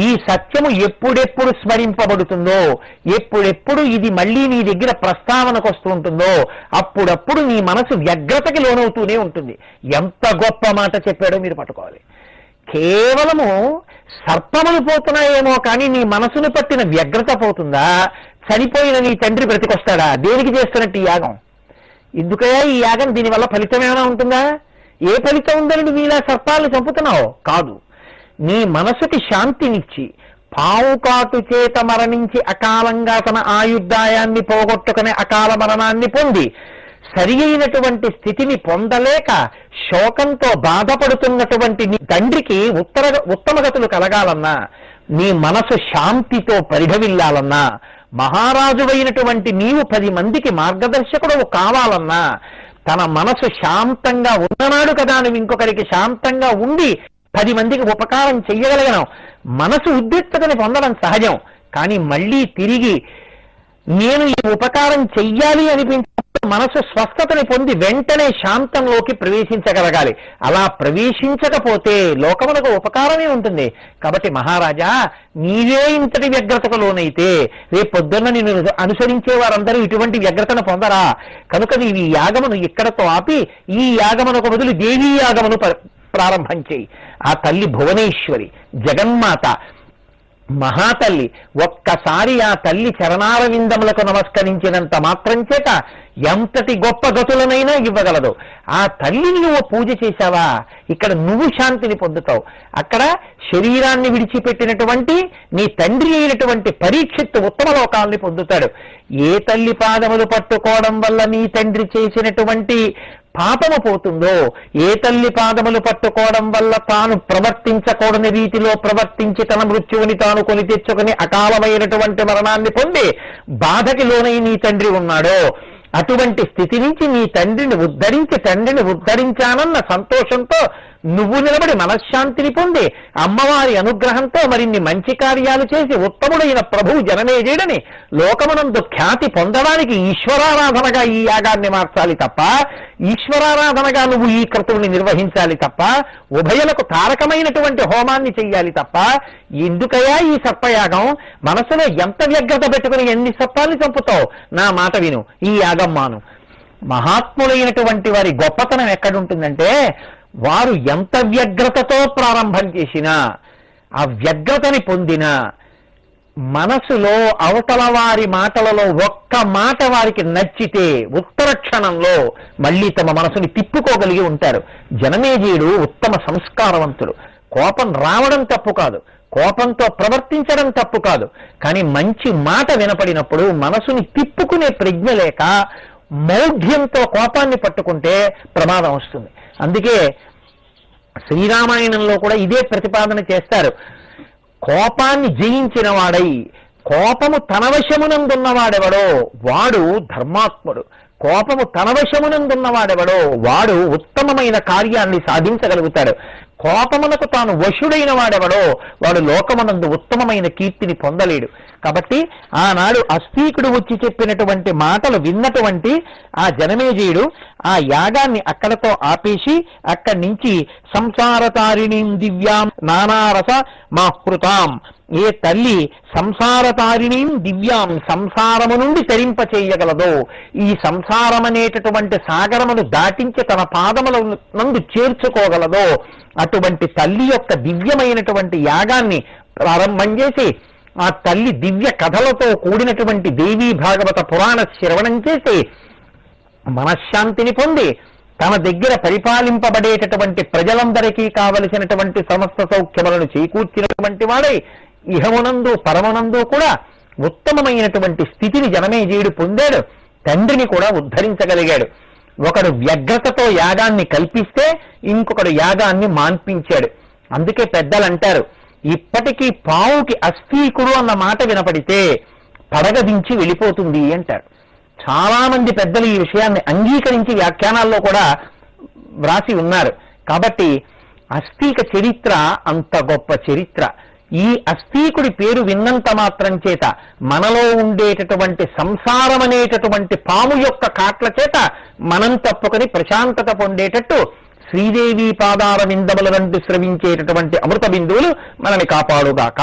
ఈ సత్యము ఎప్పుడెప్పుడు స్మరింపబడుతుందో, ఎప్పుడెప్పుడు ఇది మళ్ళీ నీ దగ్గర ప్రస్తావనకు వస్తూ ఉంటుందో అప్పుడప్పుడు నీ మనసు వ్యగ్రతకి లోనవుతూనే ఉంటుంది. ఎంత గొప్ప మాట చెప్పాడో మీరు పట్టుకోవాలి. కేవలము సర్పములు పోతున్నాయేమో కానీ నీ మనసును పట్టిన వ్యగ్రత పోతుందా? చనిపోయిన నీ తండ్రి బ్రతికొస్తాడా? దేనికి చేస్తున్నట్టు ఈ యాగం? ఎందుకయ్యా ఈ యాగం? దీనివల్ల ఫలితం ఏమైనా ఉంటుందా? ఏ ఫలితం ఉందని నువ్వు ఇలా సర్పాలను చంపుతున్నావు? కాదు, నీ మనసుకి శాంతినిచ్చి పావు కాటు చేత మరణించి అకాలంగా తన ఆయుర్దాయాన్ని పోగొట్టుకునే అకాల మరణాన్ని పొంది సరి అయినటువంటి స్థితిని పొందలేక శోకంతో బాధపడుతున్నటువంటి నీ తండ్రికి ఉత్తమగతులు కలగాలన్నా, నీ మనసు శాంతితో పరిఢవిల్లాలన్నా, మహారాజువైనటువంటి నీవు 10 మందికి మార్గదర్శకుడు కావాలన్నా, తన మనసు శాంతంగా ఉన్ననాడు కదా నువ్వు ఇంకొకరికి శాంతంగా ఉండి 10 మందికి ఉపకారం చెయ్యగలిగను. మనసు ఉద్రిక్తతని పొందడం సహజం, కానీ మళ్ళీ తిరిగి నేను ఈ ఉపకారం చెయ్యాలి అనిపించినప్పుడు మనసు స్వస్థతని పొంది వెంటనే శాంతంలోకి ప్రవేశించగలగాలి. అలా ప్రవేశించకపోతే లోకములకు ఉపకారమే ఉంటుంది. కాబట్టి మహారాజా, నీవే ఇంతటి వ్యగ్రతకు లోనైతే రేపు పొద్దున్న నిన్ను అనుసరించే వారందరూ ఇటువంటి వ్యగ్రతను పొందరా? కనుక నీవు ఈ యాగమును ఇక్కడతో ఆపి ఈ యాగమునకు బదులు దేవీ యాగమును ప్రారంభం చేయి. ఆ తల్లి భువనేశ్వరి, జగన్మాత, మహాతల్లి. ఒక్కసారి ఆ తల్లి చరణారవిందములకు నమస్కరించినంత మాత్రం చేత ఎంతటి గొప్ప గతులనైనా ఇవ్వగలదు. ఆ తల్లిని నువ్వు పూజ చేశావా, ఇక్కడ నువ్వు శాంతిని పొందుతావు. అక్కడ శరీరాన్ని విడిచిపెట్టినటువంటి నీ తండ్రి అయినటువంటి పరీక్షిత్తు ఉత్తమ లోకాల్ని పొందుతాడు. ఏ తల్లి పాదములు పట్టుకోవడం వల్ల నీ తండ్రి చేసినటువంటి పాపము పోతుందో, ఏ తల్లి పాదములు పట్టుకోవడం వల్ల తాను ప్రవర్తించకూడని రీతిలో ప్రవర్తించి తన మృత్యువుని తాను కొని తెచ్చుకుని అకాలమైనటువంటి మరణాన్ని పొంది బాధకి లోనై నీ తండ్రి ఉన్నాడో, అటువంటి స్థితి నుంచి నీ తండ్రిని ఉద్ధరించి తండ్రిని ఉద్ధరించానన్న సంతోషంతో నువ్వు నిలబడి మనశ్శాంతిని పొంది అమ్మవారి అనుగ్రహంతో మరిన్ని మంచి కార్యాలు చేసి ఉత్తముడైన ప్రభువు జనమేజయుడని లోకమునందు ఖ్యాతి పొందడానికి ఈశ్వరారాధనగా ఈ యాగాన్ని మార్చాలి తప్ప, ఈశ్వరారాధనగా నువ్వు ఈ క్రతువుని నిర్వహించాలి తప్ప, ఉభయలకు తారకమైనటువంటి హోమాన్ని చెయ్యాలి తప్ప, ఎందుకయ్యా ఈ సర్పయాగం? మనసులో ఎంత వ్యగ్రత పెట్టుకుని ఎన్ని సర్పాన్ని చంపుతావు? నా మాట విను, ఈ యాగం మాను. మహాత్ములైనటువంటి వారి గొప్పతనం ఎక్కడుంటుందంటే, వారు ఎంత వ్యగ్రతతో ప్రారంభం చేసినా, ఆ వ్యగ్రతని పొందినా, మనసులో అవతల వారి మాటలలో ఒక్క మాట వారికి నచ్చితే ఉత్తర క్షణంలో మళ్ళీ తమ మనసుని తిప్పుకోగలిగి ఉంటారు. జనమేజయుడు ఉత్తమ సంస్కారవంతుడు. కోపం రావడం తప్పు కాదు, కోపంతో ప్రవర్తించడం తప్పు కాదు, కానీ మంచి మాట వినపడినప్పుడు మనసుని తిప్పుకునే ప్రజ్ఞ లేక మౌఢ్యంతో కోపాన్ని పట్టుకుంటే ప్రమాదం వస్తుంది. అందుకే శ్రీరామాయణంలో కూడా ఇదే ప్రతిపాదన చేస్తారు. కోపాన్ని జయించిన వాడై కోపము తన వశమునందున్నవాడెవడో వాడు ధర్మాత్ముడు, కోపము తన వశమునందున్నవాడెవడో వాడు ఉత్తమమైన కార్యాన్ని సాధించగలుగుతాడు. కోపమునకు తాను వశుడైన వాడెవడో వాడు లోకమునందు ఉత్తమమైన కీర్తిని పొందలేడు. కాబట్టి ఆనాడు అస్తికుడు వచ్చి చెప్పినటువంటి మాటలు విన్నటువంటి ఆ జనమేజయుడు ఆ యాగాన్ని అక్కడతో ఆపేసి అక్కడి నుంచి సంసారతారిణీం దివ్యాం నానారస మాహృతాం, ఏ తల్లి సంసారతారిణీం దివ్యాం సంసారము నుండి తరింప చేయగలదో, ఈ సంసారమనేటటువంటి సాగరమును దాటించి తన పాదముల నందు చేర్చుకోగలదో అటువంటి తల్లి యొక్క దివ్యమైనటువంటి యాగాన్ని ప్రారంభం చేసి ఆ తల్లి దివ్య కథలతో కూడినటువంటి దేవీ భాగవత పురాణ శ్రవణం చేసి మనశ్శాంతిని పొంది తన దగ్గర పరిపాలింపబడేటటువంటి ప్రజలందరికీ కావలసినటువంటి సమస్త సౌఖ్యములను చేకూర్చినటువంటి వాడై ఇహమునందు పరమునందు కూడా ఉత్తమమైనటువంటి స్థితిని జనమేజయుడు పొందాడు. తండ్రిని కూడా ఉద్ధరించగలిగాడు. ఒకడు వ్యగ్రతతో యాగాన్ని కల్పిస్తే ఇంకొకడు యాగాన్ని మాన్పించాడు. అందుకే పెద్దలు అంటారు, ఇప్పటికీ పావుకి అస్థీకుడు అన్న మాట వినపడితే పడగదించి వెళ్ళిపోతుంది అంటారు. చాలా మంది పెద్దలు ఈ విషయాన్ని అంగీకరించి వ్యాఖ్యానాల్లో కూడా వ్రాసి ఉన్నారు. కాబట్టి అస్థీక చరిత్ర అంత గొప్ప చరిత్ర. ఈ అస్థీకుడి పేరు విన్నంత మాత్రం చేత మనలో ఉండేటటువంటి సంసారం అనేటటువంటి పాము యొక్క కాట్ల చేత మనం తప్పుకొని ప్రశాంతత పొందేటట్టు శ్రీదేవి పాదార విందముల వంటి స్రవించేటటువంటి అమృత బిందువులు మనని కాపాడుగాక.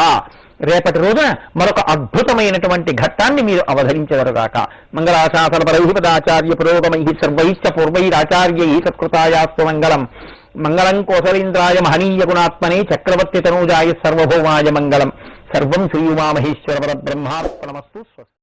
రేపటి రోజున మరొక అద్భుతమైనటువంటి ఘట్టాన్ని మీరు అవధరించగలగాక. మంగళాశాసన పరౌపదాచార్య పురోగమై సర్వైశ్చ పూర్వైరాచార్యై సత్కృతాయాస్తు మంగళం. మంగళం కోసలేంద్రాయ మహనీయ గుణాత్మనే చక్రవర్తి తనూజాయ సర్వభౌమాయ మంగళం. సర్వం శ్రీ ఉమామహేశ్వర పరబ్రహ్మార్పణమస్తు. స్వస్తి.